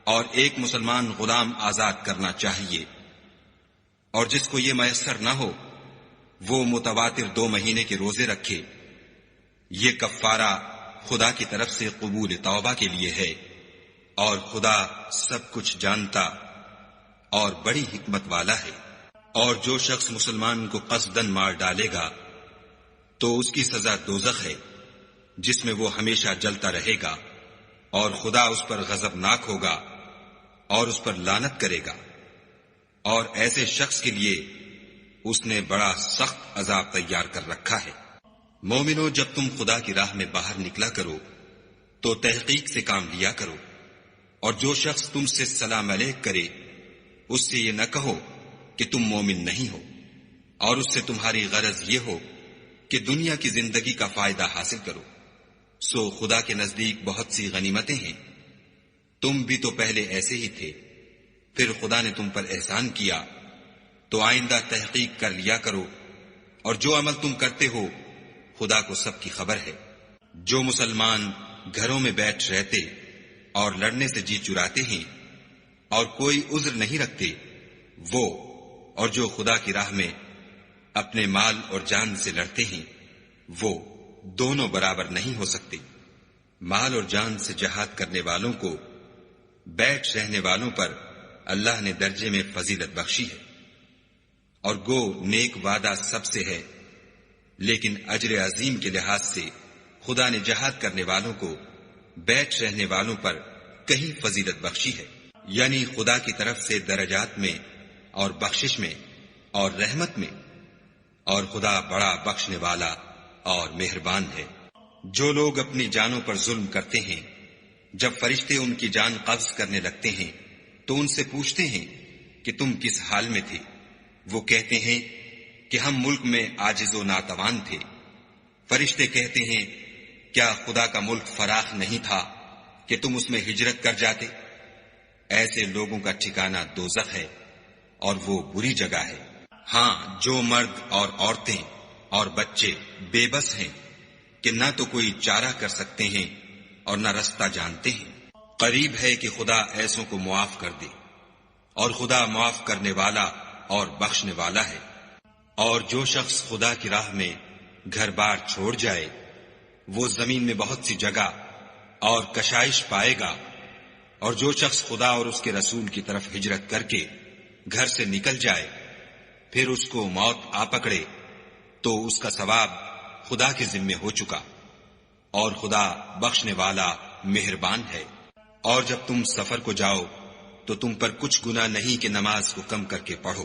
اور ایک مسلمان غلام آزاد کرنا چاہیے، اور جس کو یہ میسر نہ ہو وہ متواتر 2 مہینے کے روزے رکھے۔ یہ کفارہ خدا کی طرف سے قبول توبہ کے لیے ہے، اور خدا سب کچھ جانتا اور بڑی حکمت والا ہے۔ اور جو شخص مسلمان کو قصدن مار ڈالے گا تو اس کی سزا دوزخ ہے جس میں وہ ہمیشہ جلتا رہے گا، اور خدا اس پر غضبناک ہوگا اور اس پر لعنت کرے گا، اور ایسے شخص کے لیے اس نے بڑا سخت عذاب تیار کر رکھا ہے۔ مومنو، جب تم خدا کی راہ میں باہر نکلا کرو تو تحقیق سے کام لیا کرو، اور جو شخص تم سے سلام علیک کرے اس سے یہ نہ کہو کہ تم مومن نہیں ہو، اور اس سے تمہاری غرض یہ ہو کہ دنیا کی زندگی کا فائدہ حاصل کرو۔ سو خدا کے نزدیک بہت سی غنیمتیں ہیں، تم بھی تو پہلے ایسے ہی تھے، پھر خدا نے تم پر احسان کیا، تو آئندہ تحقیق کر لیا کرو، اور جو عمل تم کرتے ہو خدا کو سب کی خبر ہے۔ جو مسلمان گھروں میں بیٹھ رہتے اور لڑنے سے جی چراتے ہیں اور کوئی عذر نہیں رکھتے، وہ اور جو خدا کی راہ میں اپنے مال اور جان سے لڑتے ہیں وہ دونوں برابر نہیں ہو سکتے۔ مال اور جان سے جہاد کرنے والوں کو بیٹھ رہنے والوں پر اللہ نے درجے میں فضیلت بخشی ہے، اور گو نیک وعدہ سب سے ہے، لیکن اجر عظیم کے لحاظ سے خدا نے جہاد کرنے والوں کو بیٹھ رہنے والوں پر کہیں فضیلت بخشی ہے، یعنی خدا کی طرف سے درجات میں اور بخشش میں اور رحمت میں، اور خدا بڑا بخشنے والا اور مہربان ہے۔ جو لوگ اپنی جانوں پر ظلم کرتے ہیں، جب فرشتے ان کی جان قبض کرنے لگتے ہیں تو ان سے پوچھتے ہیں کہ تم کس حال میں تھے؟ وہ کہتے ہیں کہ ہم ملک میں عاجز و ناتوان تھے۔ فرشتے کہتے ہیں کیا خدا کا ملک فراخ نہیں تھا کہ تم اس میں ہجرت کر جاتے؟ ایسے لوگوں کا ٹھکانہ دوزخ ہے اور وہ بری جگہ ہے۔ ہاں، جو مرد اور عورتیں اور بچے بے بس ہیں کہ نہ تو کوئی چارہ کر سکتے ہیں اور نہ رستہ جانتے ہیں، قریب ہے کہ خدا ایسوں کو معاف کر دے، اور خدا معاف کرنے والا اور بخشنے والا ہے۔ اور جو شخص خدا کی راہ میں گھر بار چھوڑ جائے وہ زمین میں بہت سی جگہ اور کشائش پائے گا، اور جو شخص خدا اور اس کے رسول کی طرف ہجرت کر کے گھر سے نکل جائے پھر اس کو موت آ پکڑے تو اس کا ثواب خدا کے ذمے ہو چکا، اور خدا بخشنے والا مہربان ہے۔ اور جب تم سفر کو جاؤ تو تم پر کچھ گناہ نہیں کہ نماز کو کم کر کے پڑھو،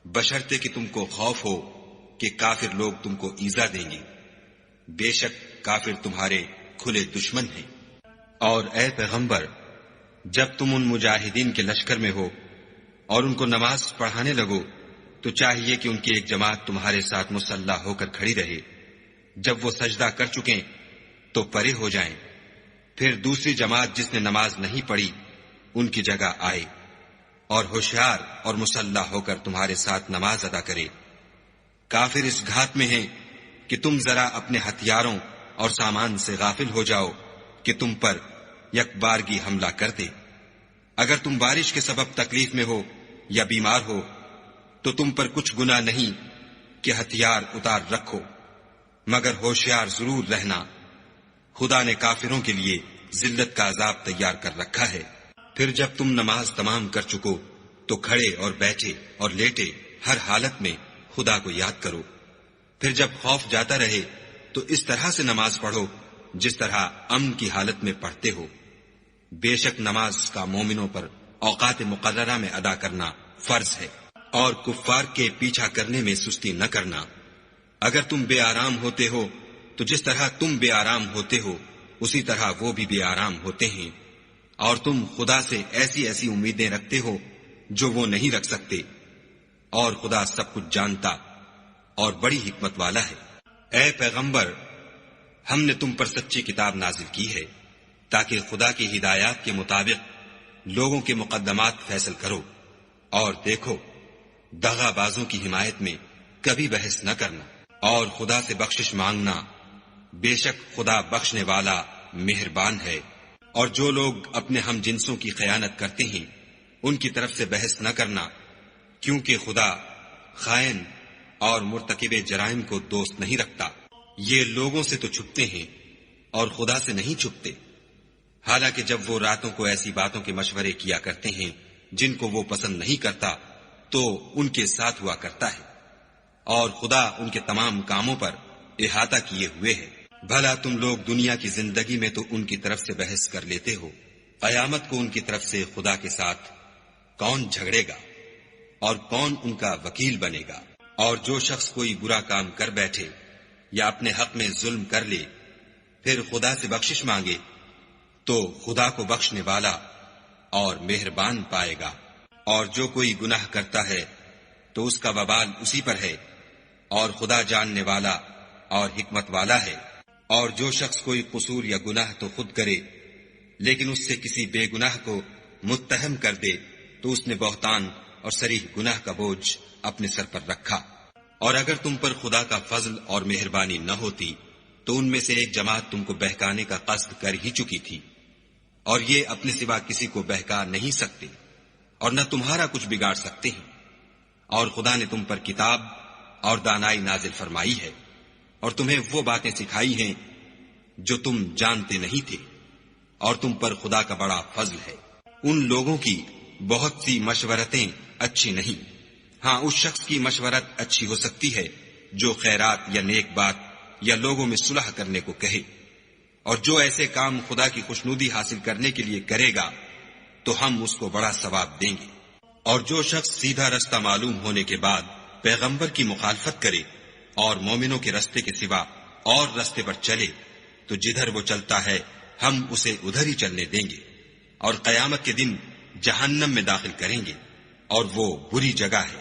بشرطے کہ تم کو خوف ہو کہ کافر لوگ تم کو ایذا دیں گے، بے شک کافر تمہارے کھلے دشمن ہیں۔ اور اے پیغمبر، جب تم ان مجاہدین کے لشکر میں ہو اور ان کو نماز پڑھانے لگو تو چاہیے کہ ان کی ایک جماعت تمہارے ساتھ مسلح ہو کر کھڑی رہے، جب وہ سجدہ کر چکیں تو پرے ہو جائیں، پھر دوسری جماعت جس نے نماز نہیں پڑھی ان کی جگہ آئے، اور ہوشیار اور مسلح ہو کر تمہارے ساتھ نماز ادا کرے۔ کافر اس گھات میں ہیں کہ تم ذرا اپنے ہتھیاروں اور سامان سے غافل ہو جاؤ کہ تم پر یک بارگی حملہ کر دے۔ اگر تم بارش کے سبب تکلیف میں ہو یا بیمار ہو تو تم پر کچھ گناہ نہیں کہ ہتھیار اتار رکھو، مگر ہوشیار ضرور رہنا، خدا نے کافروں کے لیے ذلت کا عذاب تیار کر رکھا ہے۔ پھر جب تم نماز تمام کر چکو تو کھڑے اور بیٹھے اور لیٹے ہر حالت میں خدا کو یاد کرو، پھر جب خوف جاتا رہے تو اس طرح سے نماز پڑھو جس طرح امن کی حالت میں پڑھتے ہو۔ بے شک نماز کا مومنوں پر اوقات مقررہ میں ادا کرنا فرض ہے، اور کفار کے پیچھا کرنے میں سستی نہ کرنا۔ اگر تم بے آرام ہوتے ہو تو جس طرح تم بے آرام ہوتے ہو اسی طرح وہ بھی بے آرام ہوتے ہیں، اور تم خدا سے ایسی ایسی امیدیں رکھتے ہو جو وہ نہیں رکھ سکتے، اور خدا سب کچھ جانتا اور بڑی حکمت والا ہے۔ اے پیغمبر، ہم نے تم پر سچی کتاب نازل کی ہے تاکہ خدا کی ہدایات کے مطابق لوگوں کے مقدمات فیصل کرو، اور دیکھو، دغا بازوں کی حمایت میں کبھی بحث نہ کرنا، اور خدا سے بخشش مانگنا، بے شک خدا بخشنے والا مہربان ہے۔ اور جو لوگ اپنے ہم جنسوں کی خیانت کرتے ہیں ان کی طرف سے بحث نہ کرنا، کیونکہ خدا خائن اور مرتکب جرائم کو دوست نہیں رکھتا۔ یہ لوگوں سے تو چھپتے ہیں اور خدا سے نہیں چھپتے، حالانکہ جب وہ راتوں کو ایسی باتوں کے مشورے کیا کرتے ہیں جن کو وہ پسند نہیں کرتا تو ان کے ساتھ ہوا کرتا ہے، اور خدا ان کے تمام کاموں پر احاطہ کیے ہوئے ہے۔ بھلا تم لوگ دنیا کی زندگی میں تو ان کی طرف سے بحث کر لیتے ہو، قیامت کو ان کی طرف سے خدا کے ساتھ کون جھگڑے گا اور کون ان کا وکیل بنے گا؟ اور جو شخص کوئی برا کام کر بیٹھے یا اپنے حق میں ظلم کر لے پھر خدا سے بخشش مانگے تو خدا کو بخشنے والا اور مہربان پائے گا۔ اور جو کوئی گناہ کرتا ہے تو اس کا وبال اسی پر ہے، اور خدا جاننے والا اور حکمت والا ہے۔ اور جو شخص کوئی قصور یا گناہ تو خود کرے لیکن اس سے کسی بے گناہ کو متہم کر دے تو اس نے بہتان اور صریح گناہ کا بوجھ اپنے سر پر رکھا۔ اور اگر تم پر خدا کا فضل اور مہربانی نہ ہوتی تو ان میں سے ایک جماعت تم کو بہکانے کا قصد کر ہی چکی تھی، اور یہ اپنے سوا کسی کو بہکا نہیں سکتے اور نہ تمہارا کچھ بگاڑ سکتے ہیں۔ اور خدا نے تم پر کتاب اور دانائی نازل فرمائی ہے اور تمہیں وہ باتیں سکھائی ہیں جو تم جانتے نہیں تھے، اور تم پر خدا کا بڑا فضل ہے۔ ان لوگوں کی بہت سی مشورتیں اچھی نہیں، ہاں اس شخص کی مشورت اچھی ہو سکتی ہے جو خیرات یا نیک بات یا لوگوں میں صلح کرنے کو کہے، اور جو ایسے کام خدا کی خوشنودی حاصل کرنے کے لیے کرے گا تو ہم اس کو بڑا ثواب دیں گے۔ اور جو شخص سیدھا رستہ معلوم ہونے کے بعد پیغمبر کی مخالفت کرے اور مومنوں کے رستے کے سوا اور رستے پر چلے تو جدھر وہ چلتا ہے ہم اسے ادھر ہی چلنے دیں گے، اور قیامت کے دن جہنم میں داخل کریں گے، اور وہ بری جگہ ہے۔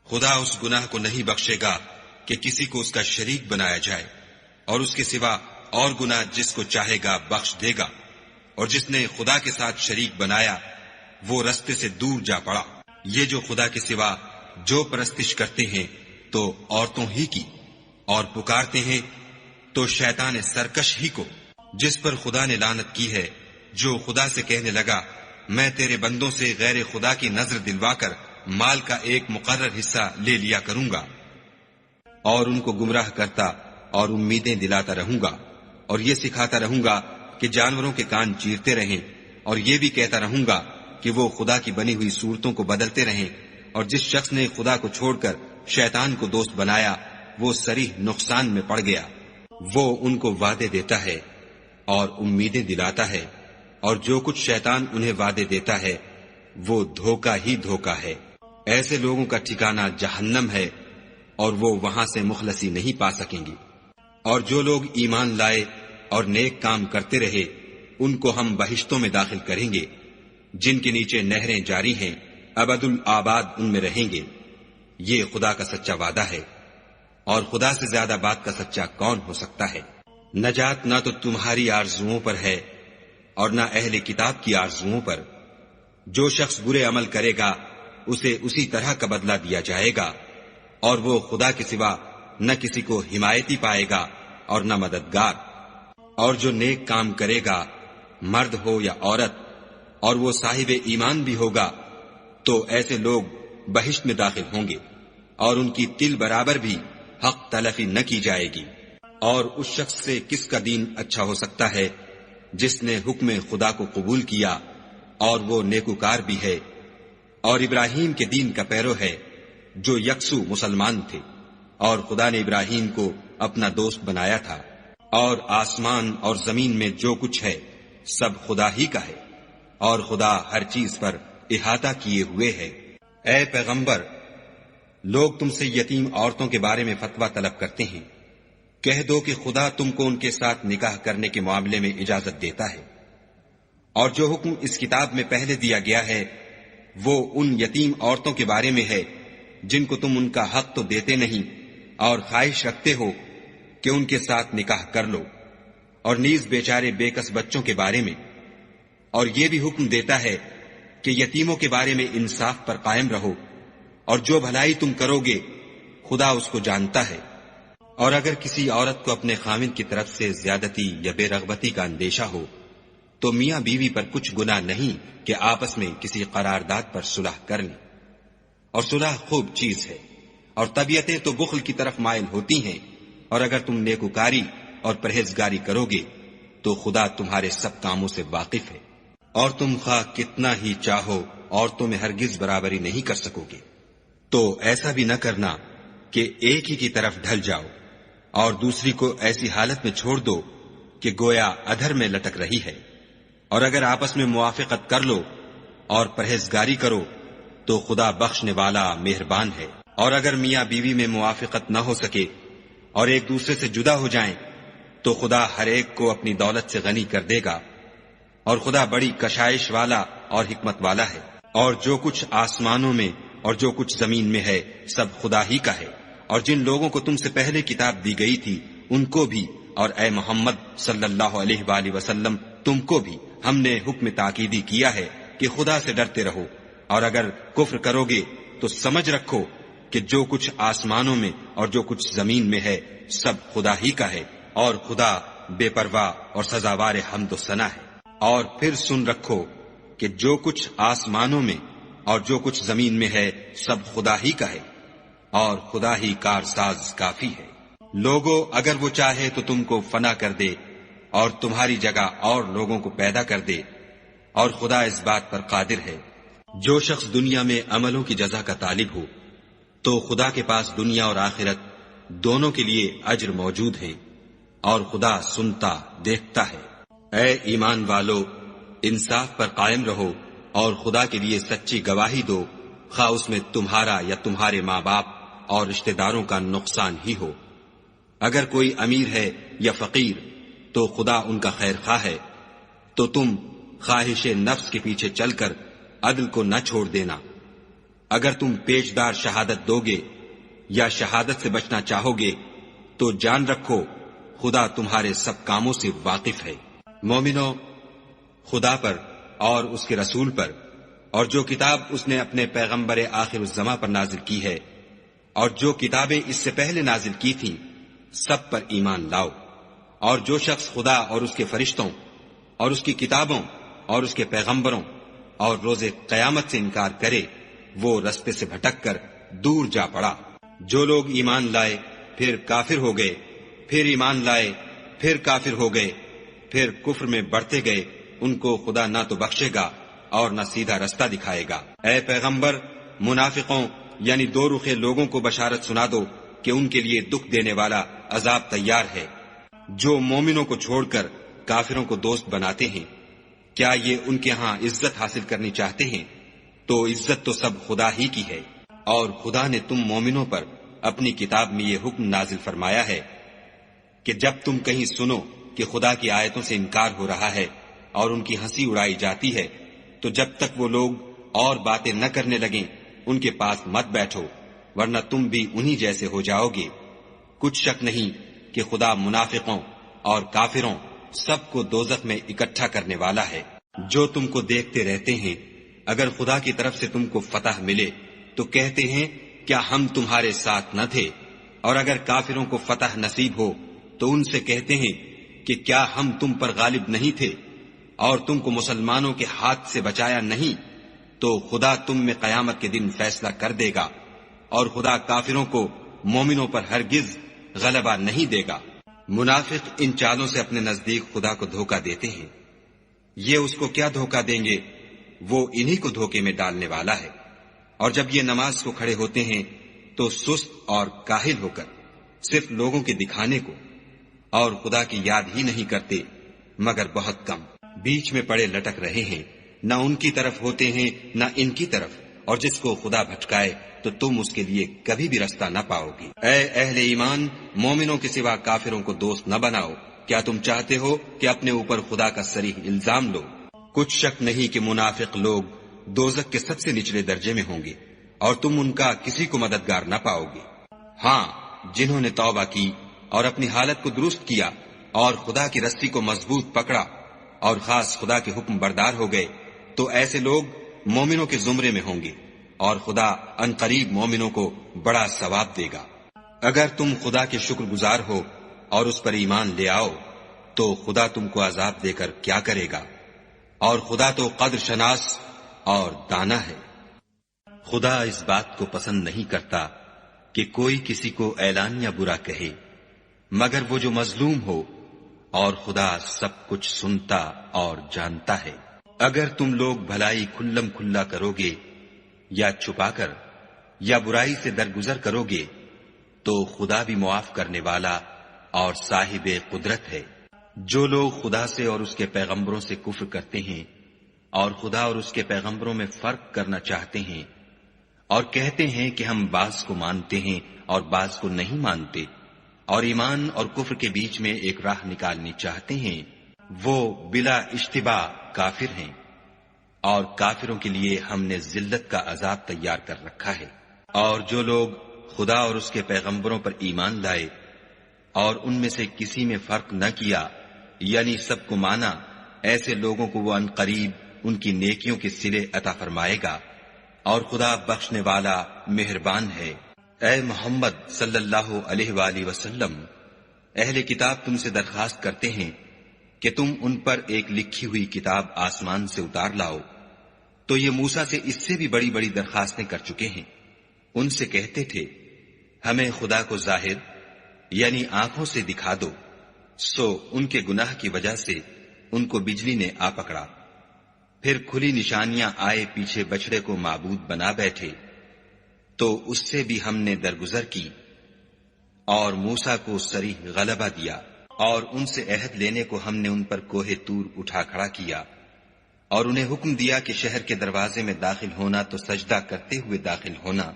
خدا اس گناہ کو نہیں بخشے گا کہ کسی کو اس کا شریک بنایا جائے، اور اس کے سوا اور گناہ جس کو چاہے گا بخش دے گا، اور جس نے خدا کے ساتھ شریک بنایا وہ رستے سے دور جا پڑا۔ یہ جو خدا کے سوا جو پرستش کرتے ہیں تو عورتوں ہی کی، اور پکارتے ہیں تو شیطان سرکش ہی کو، جس پر خدا نے لعنت کی ہے، جو خدا سے کہنے لگا میں تیرے بندوں سے غیر خدا کی نظر دلوا کر مال کا ایک مقرر حصہ لے لیا کروں گا، اور ان کو گمراہ کرتا اور امیدیں دلاتا رہوں گا، اور یہ سکھاتا رہوں گا کہ جانوروں کے کان چیرتے رہیں، اور یہ بھی کہتا رہوں گا کہ وہ خدا کی بنی ہوئی صورتوں کو بدلتے رہیں، اور جس شخص نے خدا کو چھوڑ کر شیطان کو دوست بنایا وہ صریح نقصان میں پڑ گیا۔ وہ ان کو وعدے دیتا ہے اور امیدیں دلاتا ہے، اور جو کچھ شیطان انہیں وعدے دیتا ہے وہ دھوکہ ہی دھوکہ ہے۔ ایسے لوگوں کا ٹھکانہ جہنم ہے، اور وہ وہاں سے مخلصی نہیں پا سکیں گے۔ اور جو لوگ ایمان لائے اور نیک کام کرتے رہے ان کو ہم بہشتوں میں داخل کریں گے جن کے نیچے نہریں جاری ہیں، ابد الآباد ان میں رہیں گے۔ یہ خدا کا سچا وعدہ ہے، اور خدا سے زیادہ بات کا سچا کون ہو سکتا ہے؟ نجات نہ تو تمہاری آرزوؤں پر ہے اور نہ اہل کتاب کی آرزوؤں پر۔ جو شخص برے عمل کرے گا اسے اسی طرح کا بدلہ دیا جائے گا، اور وہ خدا کے سوا نہ کسی کو حمایتی پائے گا اور نہ مددگار۔ اور جو نیک کام کرے گا مرد ہو یا عورت اور وہ صاحب ایمان بھی ہوگا تو ایسے لوگ بہشت میں داخل ہوں گے، اور ان کی تل برابر بھی حق تلفی نہ کی جائے گی۔ اور اس شخص سے کس کا دین اچھا ہو سکتا ہے جس نے حکم خدا کو قبول کیا اور وہ نیکوکار بھی ہے، اور ابراہیم کے دین کا پیرو ہے جو یکسو مسلمان تھے، اور خدا نے ابراہیم کو اپنا دوست بنایا تھا۔ اور آسمان اور زمین میں جو کچھ ہے سب خدا ہی کا ہے، اور خدا ہر چیز پر احاطہ کیے ہوئے ہے۔ اے پیغمبر، لوگ تم سے یتیم عورتوں کے بارے میں فتویٰ طلب کرتے ہیں، کہہ دو کہ خدا تم کو ان کے ساتھ نکاح کرنے کے معاملے میں اجازت دیتا ہے، اور جو حکم اس کتاب میں پہلے دیا گیا ہے وہ ان یتیم عورتوں کے بارے میں ہے جن کو تم ان کا حق تو دیتے نہیں اور خواہش رکھتے ہو کہ ان کے ساتھ نکاح کر لو، اور نیز بیچارے بے کس بچوں کے بارے میں۔ اور یہ بھی حکم دیتا ہے کہ یتیموں کے بارے میں انصاف پر قائم رہو، اور جو بھلائی تم کرو گے خدا اس کو جانتا ہے۔ اور اگر کسی عورت کو اپنے خاوند کی طرف سے زیادتی یا بے رغبتی کا اندیشہ ہو تو میاں بیوی پر کچھ گناہ نہیں کہ آپس میں کسی قرارداد پر صلح کر لیں، اور صلح خوب چیز ہے، اور طبیعتیں تو بخل کی طرف مائل ہوتی ہیں، اور اگر تم نیکوکاری اور پرہیزگاری کرو گے تو خدا تمہارے سب کاموں سے واقف ہے، اور تم خواہ کتنا ہی چاہو عورتوں میں ہرگز برابری نہیں کر سکو گے۔ تو ایسا بھی نہ کرنا کہ ایک ہی کی طرف ڈھل جاؤ اور دوسری کو ایسی حالت میں چھوڑ دو کہ گویا ادھر میں لٹک رہی ہے، اور اگر آپس میں موافقت کر لو اور پرہیزگاری کرو تو خدا بخشنے والا مہربان ہے۔ اور اگر میاں بیوی میں موافقت نہ ہو سکے اور ایک دوسرے سے جدا ہو جائیں تو خدا ہر ایک کو اپنی دولت سے غنی کر دے گا، اور خدا بڑی کشائش والا اور حکمت والا ہے۔ اور جو کچھ آسمانوں میں اور جو کچھ زمین میں ہے سب خدا ہی کا ہے، اور جن لوگوں کو تم سے پہلے کتاب دی گئی تھی ان کو بھی، اور اے محمد صلی اللہ علیہ وآلہ وسلم تم کو بھی ہم نے حکم تاکیدی کیا ہے کہ خدا سے ڈرتے رہو، اور اگر کفر کرو گے تو سمجھ رکھو کہ جو کچھ آسمانوں میں اور جو کچھ زمین میں ہے سب خدا ہی کا ہے، اور خدا بے پرواہ اور سزاوار حمد و ثنا ہے۔ اور پھر سن رکھو کہ جو کچھ آسمانوں میں اور جو کچھ زمین میں ہے سب خدا ہی کا ہے، اور خدا ہی کارساز کافی ہے۔ لوگو اگر وہ چاہے تو تم کو فنا کر دے اور تمہاری جگہ اور لوگوں کو پیدا کر دے، اور خدا اس بات پر قادر ہے۔ جو شخص دنیا میں عملوں کی جزا کا طالب ہو تو خدا کے پاس دنیا اور آخرت دونوں کے لیے اجر موجود ہے، اور خدا سنتا دیکھتا ہے۔ اے ایمان والو، انصاف پر قائم رہو اور خدا کے لیے سچی گواہی دو، خواہ اس میں تمہارا یا تمہارے ماں باپ اور رشتہ داروں کا نقصان ہی ہو۔ اگر کوئی امیر ہے یا فقیر تو خدا ان کا خیر خواہ ہے، تو تم خواہش نفس کے پیچھے چل کر عدل کو نہ چھوڑ دینا۔ اگر تم پیشدار شہادت دو گے یا شہادت سے بچنا چاہو گے تو جان رکھو خدا تمہارے سب کاموں سے واقف ہے۔ مومنو، خدا پر اور اس کے رسول پر اور جو کتاب اس نے اپنے پیغمبر آخر الزماں پر نازل کی ہے اور جو کتابیں اس سے پہلے نازل کی تھیں سب پر ایمان لاؤ۔ اور جو شخص خدا اور اس کے فرشتوں اور اس کی کتابوں اور اس کے پیغمبروں اور روز قیامت سے انکار کرے وہ رستے سے بھٹک کر دور جا پڑا۔ جو لوگ ایمان لائے پھر کافر ہو گئے، پھر ایمان لائے پھر کافر ہو گئے، پھر کفر میں بڑھتے گئے، ان کو خدا نہ تو بخشے گا اور نہ سیدھا رستہ دکھائے گا۔ اے پیغمبر، منافقوں یعنی دو رخے لوگوں کو بشارت سنا دو کہ ان کے لیے دکھ دینے والا عذاب تیار ہے۔ جو مومنوں کو چھوڑ کر کافروں کو دوست بناتے ہیں، کیا یہ ان کے ہاں عزت حاصل کرنی چاہتے ہیں؟ تو عزت تو سب خدا ہی کی ہے۔ اور خدا نے تم مومنوں پر اپنی کتاب میں یہ حکم نازل فرمایا ہے کہ جب تم کہیں سنو کہ خدا کی آیتوں سے انکار ہو رہا ہے اور ان کی ہنسی اڑائی جاتی ہے تو جب تک وہ لوگ اور باتیں نہ کرنے لگیں ان کے پاس مت بیٹھو، ورنہ تم بھی انہی جیسے ہو جاؤ گے۔ کچھ شک نہیں کہ خدا منافقوں اور کافروں سب کو دوزخ میں اکٹھا کرنے والا ہے۔ جو تم کو دیکھتے رہتے ہیں، اگر خدا کی طرف سے تم کو فتح ملے تو کہتے ہیں کیا ہم تمہارے ساتھ نہ تھے، اور اگر کافروں کو فتح نصیب ہو تو ان سے کہتے ہیں کہ کیا ہم تم پر غالب نہیں تھے اور تم کو مسلمانوں کے ہاتھ سے بچایا نہیں؟ تو خدا تم میں قیامت کے دن فیصلہ کر دے گا، اور خدا کافروں کو مومنوں پر ہرگز غلبہ نہیں دے گا۔ منافق ان چالوں سے اپنے نزدیک خدا کو دھوکہ دیتے ہیں، یہ اس کو کیا دھوکہ دیں گے، وہ انہی کو دھوکے میں ڈالنے والا ہے۔ اور جب یہ نماز کو کھڑے ہوتے ہیں تو سست اور کاہل ہو کر صرف لوگوں کے دکھانے کو اور خدا کی یاد ہی نہیں کرتے مگر بہت کم، بیچ میں پڑے لٹک رہے ہیں، نہ ان کی طرف ہوتے ہیں نہ ان کی طرف، اور جس کو خدا بھٹکائے تو تم اس کے لیے کبھی بھی رستہ نہ پاؤ گے۔ اے اہل ایمان، مومنوں کے سوا کافروں کو دوست نہ بناؤ۔ کیا تم چاہتے ہو کہ اپنے اوپر خدا کا صریح الزام لو؟ کچھ شک نہیں کہ منافق لوگ دوزخ کے سب سے نچلے درجے میں ہوں گے اور تم ان کا کسی کو مددگار نہ پاؤ گے۔ ہاں، جنہوں نے توبہ کی اور اپنی حالت کو درست کیا اور خدا کی رسی کو مضبوط پکڑا اور خاص خدا کے حکم بردار ہو گئے، تو ایسے لوگ مومنوں کے زمرے میں ہوں گے اور خدا عنقریب مومنوں کو بڑا ثواب دے گا۔ اگر تم خدا کے شکر گزار ہو اور اس پر ایمان لے آؤ تو خدا تم کو عذاب دے کر کیا کرے گا، اور خدا تو قدر شناس اور دانا ہے۔ خدا اس بات کو پسند نہیں کرتا کہ کوئی کسی کو اعلانیہ برا کہے مگر وہ جو مظلوم ہو، اور خدا سب کچھ سنتا اور جانتا ہے۔ اگر تم لوگ بھلائی کھلم کھلا کرو گے یا چھپا کر یا برائی سے درگزر کرو گے تو خدا بھی معاف کرنے والا اور صاحب قدرت ہے۔ جو لوگ خدا سے اور اس کے پیغمبروں سے کفر کرتے ہیں اور خدا اور اس کے پیغمبروں میں فرق کرنا چاہتے ہیں اور کہتے ہیں کہ ہم بعض کو مانتے ہیں اور بعض کو نہیں مانتے، اور ایمان اور کفر کے بیچ میں ایک راہ نکالنی چاہتے ہیں، وہ بلا اشتباہ کافر ہیں، اور کافروں کے لیے ہم نے ذلت کا عذاب تیار کر رکھا ہے۔ اور جو لوگ خدا اور اس کے پیغمبروں پر ایمان لائے اور ان میں سے کسی میں فرق نہ کیا، یعنی سب کو مانا، ایسے لوگوں کو وہ عنقریب ان کی نیکیوں کے صلے عطا فرمائے گا، اور خدا بخشنے والا مہربان ہے۔ اے محمد صلی اللہ علیہ وآلہ وسلم، اہل کتاب تم سے درخواست کرتے ہیں کہ تم ان پر ایک لکھی ہوئی کتاب آسمان سے اتار لاؤ، تو یہ موسیٰ سے اس سے بھی بڑی بڑی درخواستیں کر چکے ہیں۔ ان سے کہتے تھے ہمیں خدا کو ظاہر یعنی آنکھوں سے دکھا دو، سو ان کے گناہ کی وجہ سے ان کو بجلی نے آ پکڑا، پھر کھلی نشانیاں آئے پیچھے بچڑے کو معبود بنا بیٹھے، تو اس سے بھی ہم نے درگزر کی اور موسیٰ کو صریح غلبہ دیا، اور ان سے عہد لینے کو ہم نے ان پر کوہ طور اٹھا کھڑا کیا، اور انہیں حکم دیا کہ شہر کے دروازے میں داخل ہونا تو سجدہ کرتے ہوئے داخل ہونا،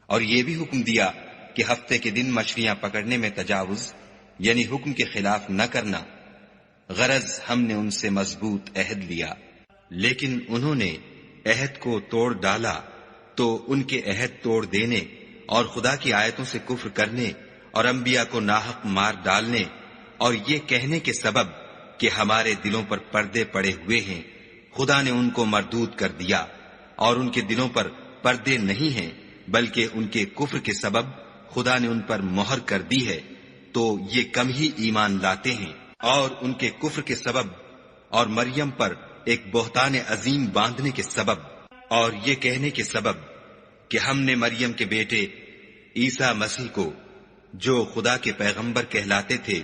اور یہ بھی حکم دیا کہ ہفتے کے دن مچھلیاں پکڑنے میں تجاوز یعنی حکم کے خلاف نہ کرنا، غرض ہم نے ان سے مضبوط عہد لیا، لیکن انہوں نے عہد کو توڑ ڈالا، تو ان کے عہد توڑ دینے اور خدا کی آیتوں سے کفر کرنے اور انبیاء کو ناحق مار ڈالنے اور یہ کہنے کے سبب کہ ہمارے دلوں پر پردے پڑے ہوئے ہیں، خدا نے ان کو مردود کر دیا، اور ان کے دلوں پر پردے نہیں ہیں بلکہ ان کے کفر کے سبب خدا نے ان پر مہر کر دی ہے، تو یہ کم ہی ایمان لاتے ہیں۔ اور ان کے کفر کے سبب اور مریم پر ایک بہتان عظیم باندھنے کے سبب اور یہ کہنے کے سبب کہ ہم نے مریم کے بیٹے عیسیٰ مسیح کو جو خدا کے پیغمبر کہلاتے تھے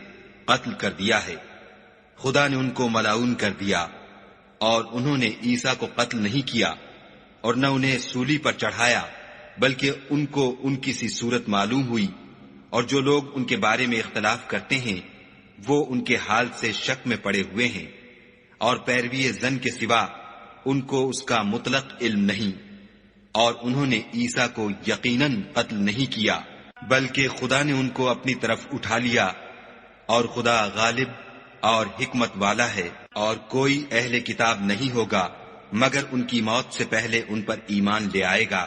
قتل کر دیا ہے، خدا نے ان کو ملعون کر دیا، اور انہوں نے عیسیٰ کو قتل نہیں کیا اور نہ انہیں سولی پر چڑھایا، بلکہ ان کو ان کی سی صورت معلوم ہوئی، اور جو لوگ ان کے بارے میں اختلاف کرتے ہیں وہ ان کے حال سے شک میں پڑے ہوئے ہیں، اور پیروی زن کے سوا ان کو اس کا مطلق علم نہیں، اور انہوں نے عیسیٰ کو یقیناً قتل نہیں کیا بلکہ خدا نے ان کو اپنی طرف اٹھا لیا، اور خدا غالب اور حکمت والا ہے۔ اور کوئی اہل کتاب نہیں ہوگا مگر ان کی موت سے پہلے ان پر ایمان لے آئے گا،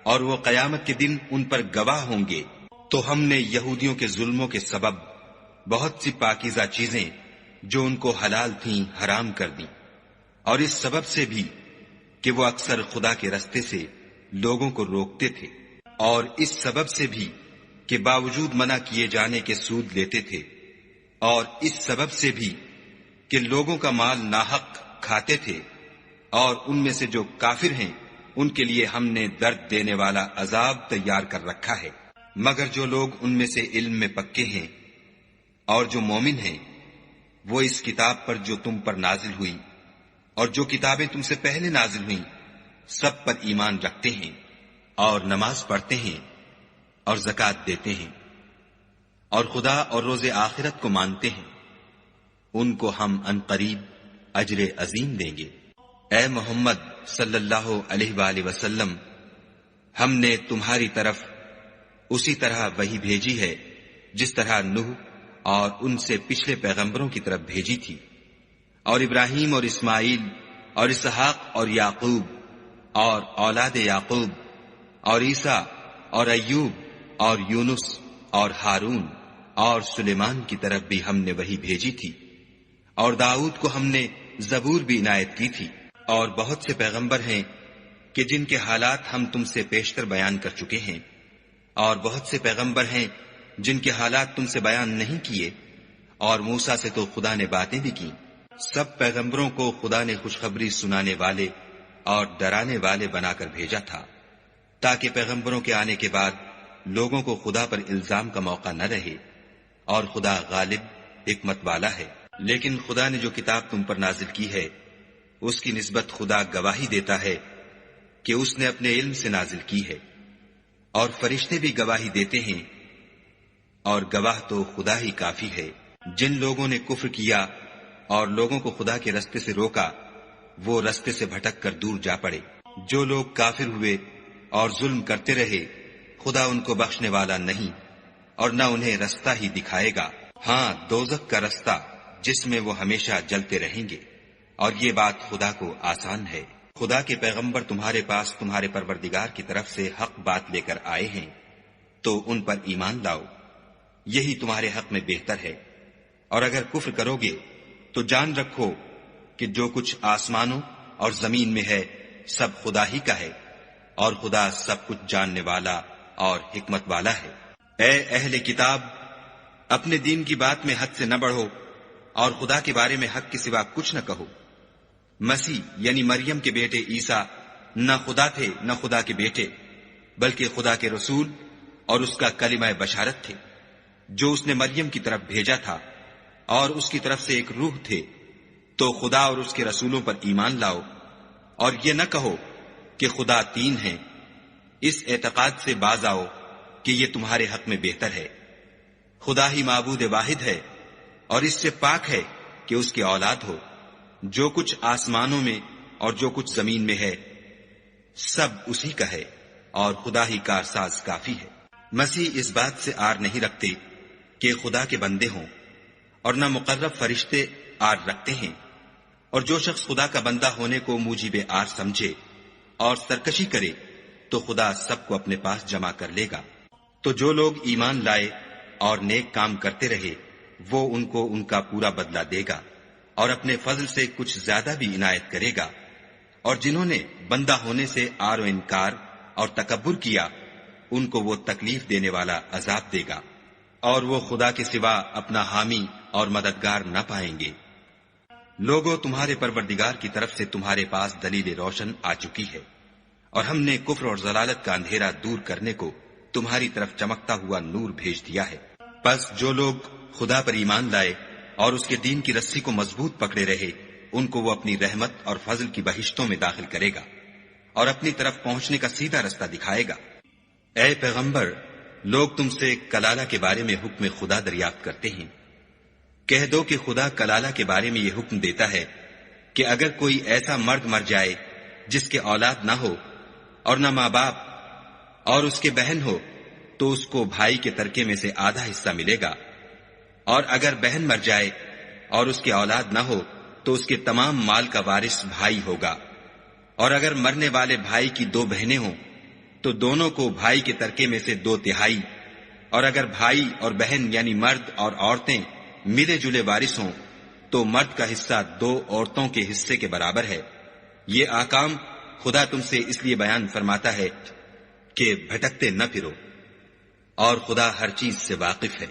اور وہ قیامت کے دن ان پر گواہ ہوں گے۔ تو ہم نے یہودیوں کے ظلموں کے سبب بہت سی پاکیزہ چیزیں جو ان کو حلال تھیں حرام کر دیں، اور اس سبب سے بھی کہ وہ اکثر خدا کے رستے سے لوگوں کو روکتے تھے، اور اس سبب سے بھی کہ باوجود منع کیے جانے کے سود لیتے تھے، اور اس سبب سے بھی کہ لوگوں کا مال ناحق کھاتے تھے، اور ان میں سے جو کافر ہیں ان کے لیے ہم نے درد دینے والا عذاب تیار کر رکھا ہے۔ مگر جو لوگ ان میں سے علم میں پکے ہیں اور جو مومن ہیں، وہ اس کتاب پر جو تم پر نازل ہوئی اور جو کتابیں تم سے پہلے نازل ہوئیں سب پر ایمان رکھتے ہیں، اور نماز پڑھتے ہیں اور زکوٰۃ دیتے ہیں، اور خدا اور روز آخرت کو مانتے ہیں، ان کو ہم عنقریب اجر عظیم دیں گے۔ اے محمد صلی اللہ علیہ وآلہ وسلم، ہم نے تمہاری طرف اسی طرح وحی بھیجی ہے جس طرح نوح اور ان سے پچھلے پیغمبروں کی طرف بھیجی تھی، اور ابراہیم اور اسماعیل اور اسحاق اور یعقوب اور اولاد یعقوب اور عیسیٰ اور ایوب اور یونس اور ہارون اور سلیمان کی طرف بھی ہم نے وحی بھیجی تھی، اور داؤد کو ہم نے زبور بھی عنایت کی تھی، اور بہت سے پیغمبر ہیں کہ جن کے حالات ہم تم سے پیشتر بیان کر چکے ہیں، اور بہت سے پیغمبر ہیں جن کے حالات تم سے بیان نہیں کیے، اور موسیٰ سے تو خدا نے باتیں بھی کی۔ سب پیغمبروں کو خدا نے خوشخبری سنانے والے اور ڈرانے والے بنا کر بھیجا تھا، تاکہ پیغمبروں کے آنے کے بعد لوگوں کو خدا پر الزام کا موقع نہ رہے، اور خدا غالب حکمت والا ہے۔ لیکن خدا نے جو کتاب تم پر نازل کی ہے، اس کی نسبت خدا گواہی دیتا ہے کہ اس نے اپنے علم سے نازل کی ہے، اور فرشتے بھی گواہی دیتے ہیں، اور گواہ تو خدا ہی کافی ہے۔ جن لوگوں نے کفر کیا اور لوگوں کو خدا کے رستے سے روکا، وہ رستے سے بھٹک کر دور جا پڑے۔ جو لوگ کافر ہوئے اور ظلم کرتے رہے، خدا ان کو بخشنے والا نہیں، اور نہ انہیں رستہ ہی دکھائے گا۔ ہاں، دوزخ کا رستہ جس میں وہ ہمیشہ جلتے رہیں گے، اور یہ بات خدا کو آسان ہے۔ خدا کے پیغمبر تمہارے پاس تمہارے پروردگار کی طرف سے حق بات لے کر آئے ہیں، تو ان پر ایمان لاؤ، یہی تمہارے حق میں بہتر ہے۔ اور اگر کفر کرو گے تو جان رکھو کہ جو کچھ آسمانوں اور زمین میں ہے سب خدا ہی کا ہے، اور خدا سب کچھ جاننے والا اور حکمت والا ہے۔ اے اہل کتاب، اپنے دین کی بات میں حد سے نہ بڑھو، اور خدا کے بارے میں حق کے سوا کچھ نہ کہو۔ مسیح یعنی مریم کے بیٹے عیسیٰ نہ خدا تھے نہ خدا کے بیٹے، بلکہ خدا کے رسول اور اس کا کلمہ بشارت تھے، جو اس نے مریم کی طرف بھیجا تھا، اور اس کی طرف سے ایک روح تھے۔ تو خدا اور اس کے رسولوں پر ایمان لاؤ، اور یہ نہ کہو کہ خدا تین ہیں۔ اس اعتقاد سے باز آؤ کہ یہ تمہارے حق میں بہتر ہے۔ خدا ہی معبود واحد ہے، اور اس سے پاک ہے کہ اس کی اولاد ہو۔ جو کچھ آسمانوں میں اور جو کچھ زمین میں ہے سب اسی کا ہے، اور خدا ہی کارساز کافی ہے۔ مسیح اس بات سے آر نہیں رکھتے کہ خدا کے بندے ہوں، اور نہ مقرب فرشتے آر رکھتے ہیں، اور جو شخص خدا کا بندہ ہونے کو موجب آر سمجھے اور سرکشی کرے تو خدا سب کو اپنے پاس جمع کر لے گا۔ تو جو لوگ ایمان لائے اور نیک کام کرتے رہے، وہ ان کو ان کا پورا بدلہ دے گا، اور اپنے فضل سے کچھ زیادہ بھی عنایت کرے گا۔ اور جنہوں نے بندہ ہونے سے آر و انکار اور تکبر کیا، ان کو وہ تکلیف دینے والا عذاب دے گا، اور وہ خدا کے سوا اپنا حامی اور مددگار نہ پائیں گے۔ لوگوں، تمہارے پروردگار کی طرف سے تمہارے پاس دلیل روشن آ چکی ہے، اور ہم نے کفر اور ضلالت کا اندھیرا دور کرنے کو تمہاری طرف چمکتا ہوا نور بھیج دیا ہے۔ پس جو لوگ خدا پر ایمان لائے اور اس کے دین کی رسی کو مضبوط پکڑے رہے، ان کو وہ اپنی رحمت اور فضل کی بہشتوں میں داخل کرے گا، اور اپنی طرف پہنچنے کا سیدھا رستہ دکھائے گا۔ اے پیغمبر، لوگ تم سے کلالہ کے بارے میں حکم خدا دریافت کرتے ہیں۔ کہہ دو کہ خدا کلالہ کے بارے میں یہ حکم دیتا ہے کہ اگر کوئی ایسا مرد مر جائے جس کے اولاد نہ ہو اور نہ ماں باپ، اور اس کے بہن ہو، تو اس کو بھائی کے ترکے میں سے آدھا حصہ ملے گا۔ اور اگر بہن مر جائے اور اس کے اولاد نہ ہو تو اس کے تمام مال کا وارث بھائی ہوگا۔ اور اگر مرنے والے بھائی کی دو بہنیں ہوں تو دونوں کو بھائی کے ترکے میں سے 2/3، اور اگر بھائی اور بہن یعنی مرد اور عورتیں ملے جلے وارث ہوں تو مرد کا حصہ 2 عورتوں کے حصے کے برابر ہے۔ یہ احکام خدا تم سے اس لیے بیان فرماتا ہے کہ بھٹکتے نہ پھرو، اور خدا ہر چیز سے واقف ہے۔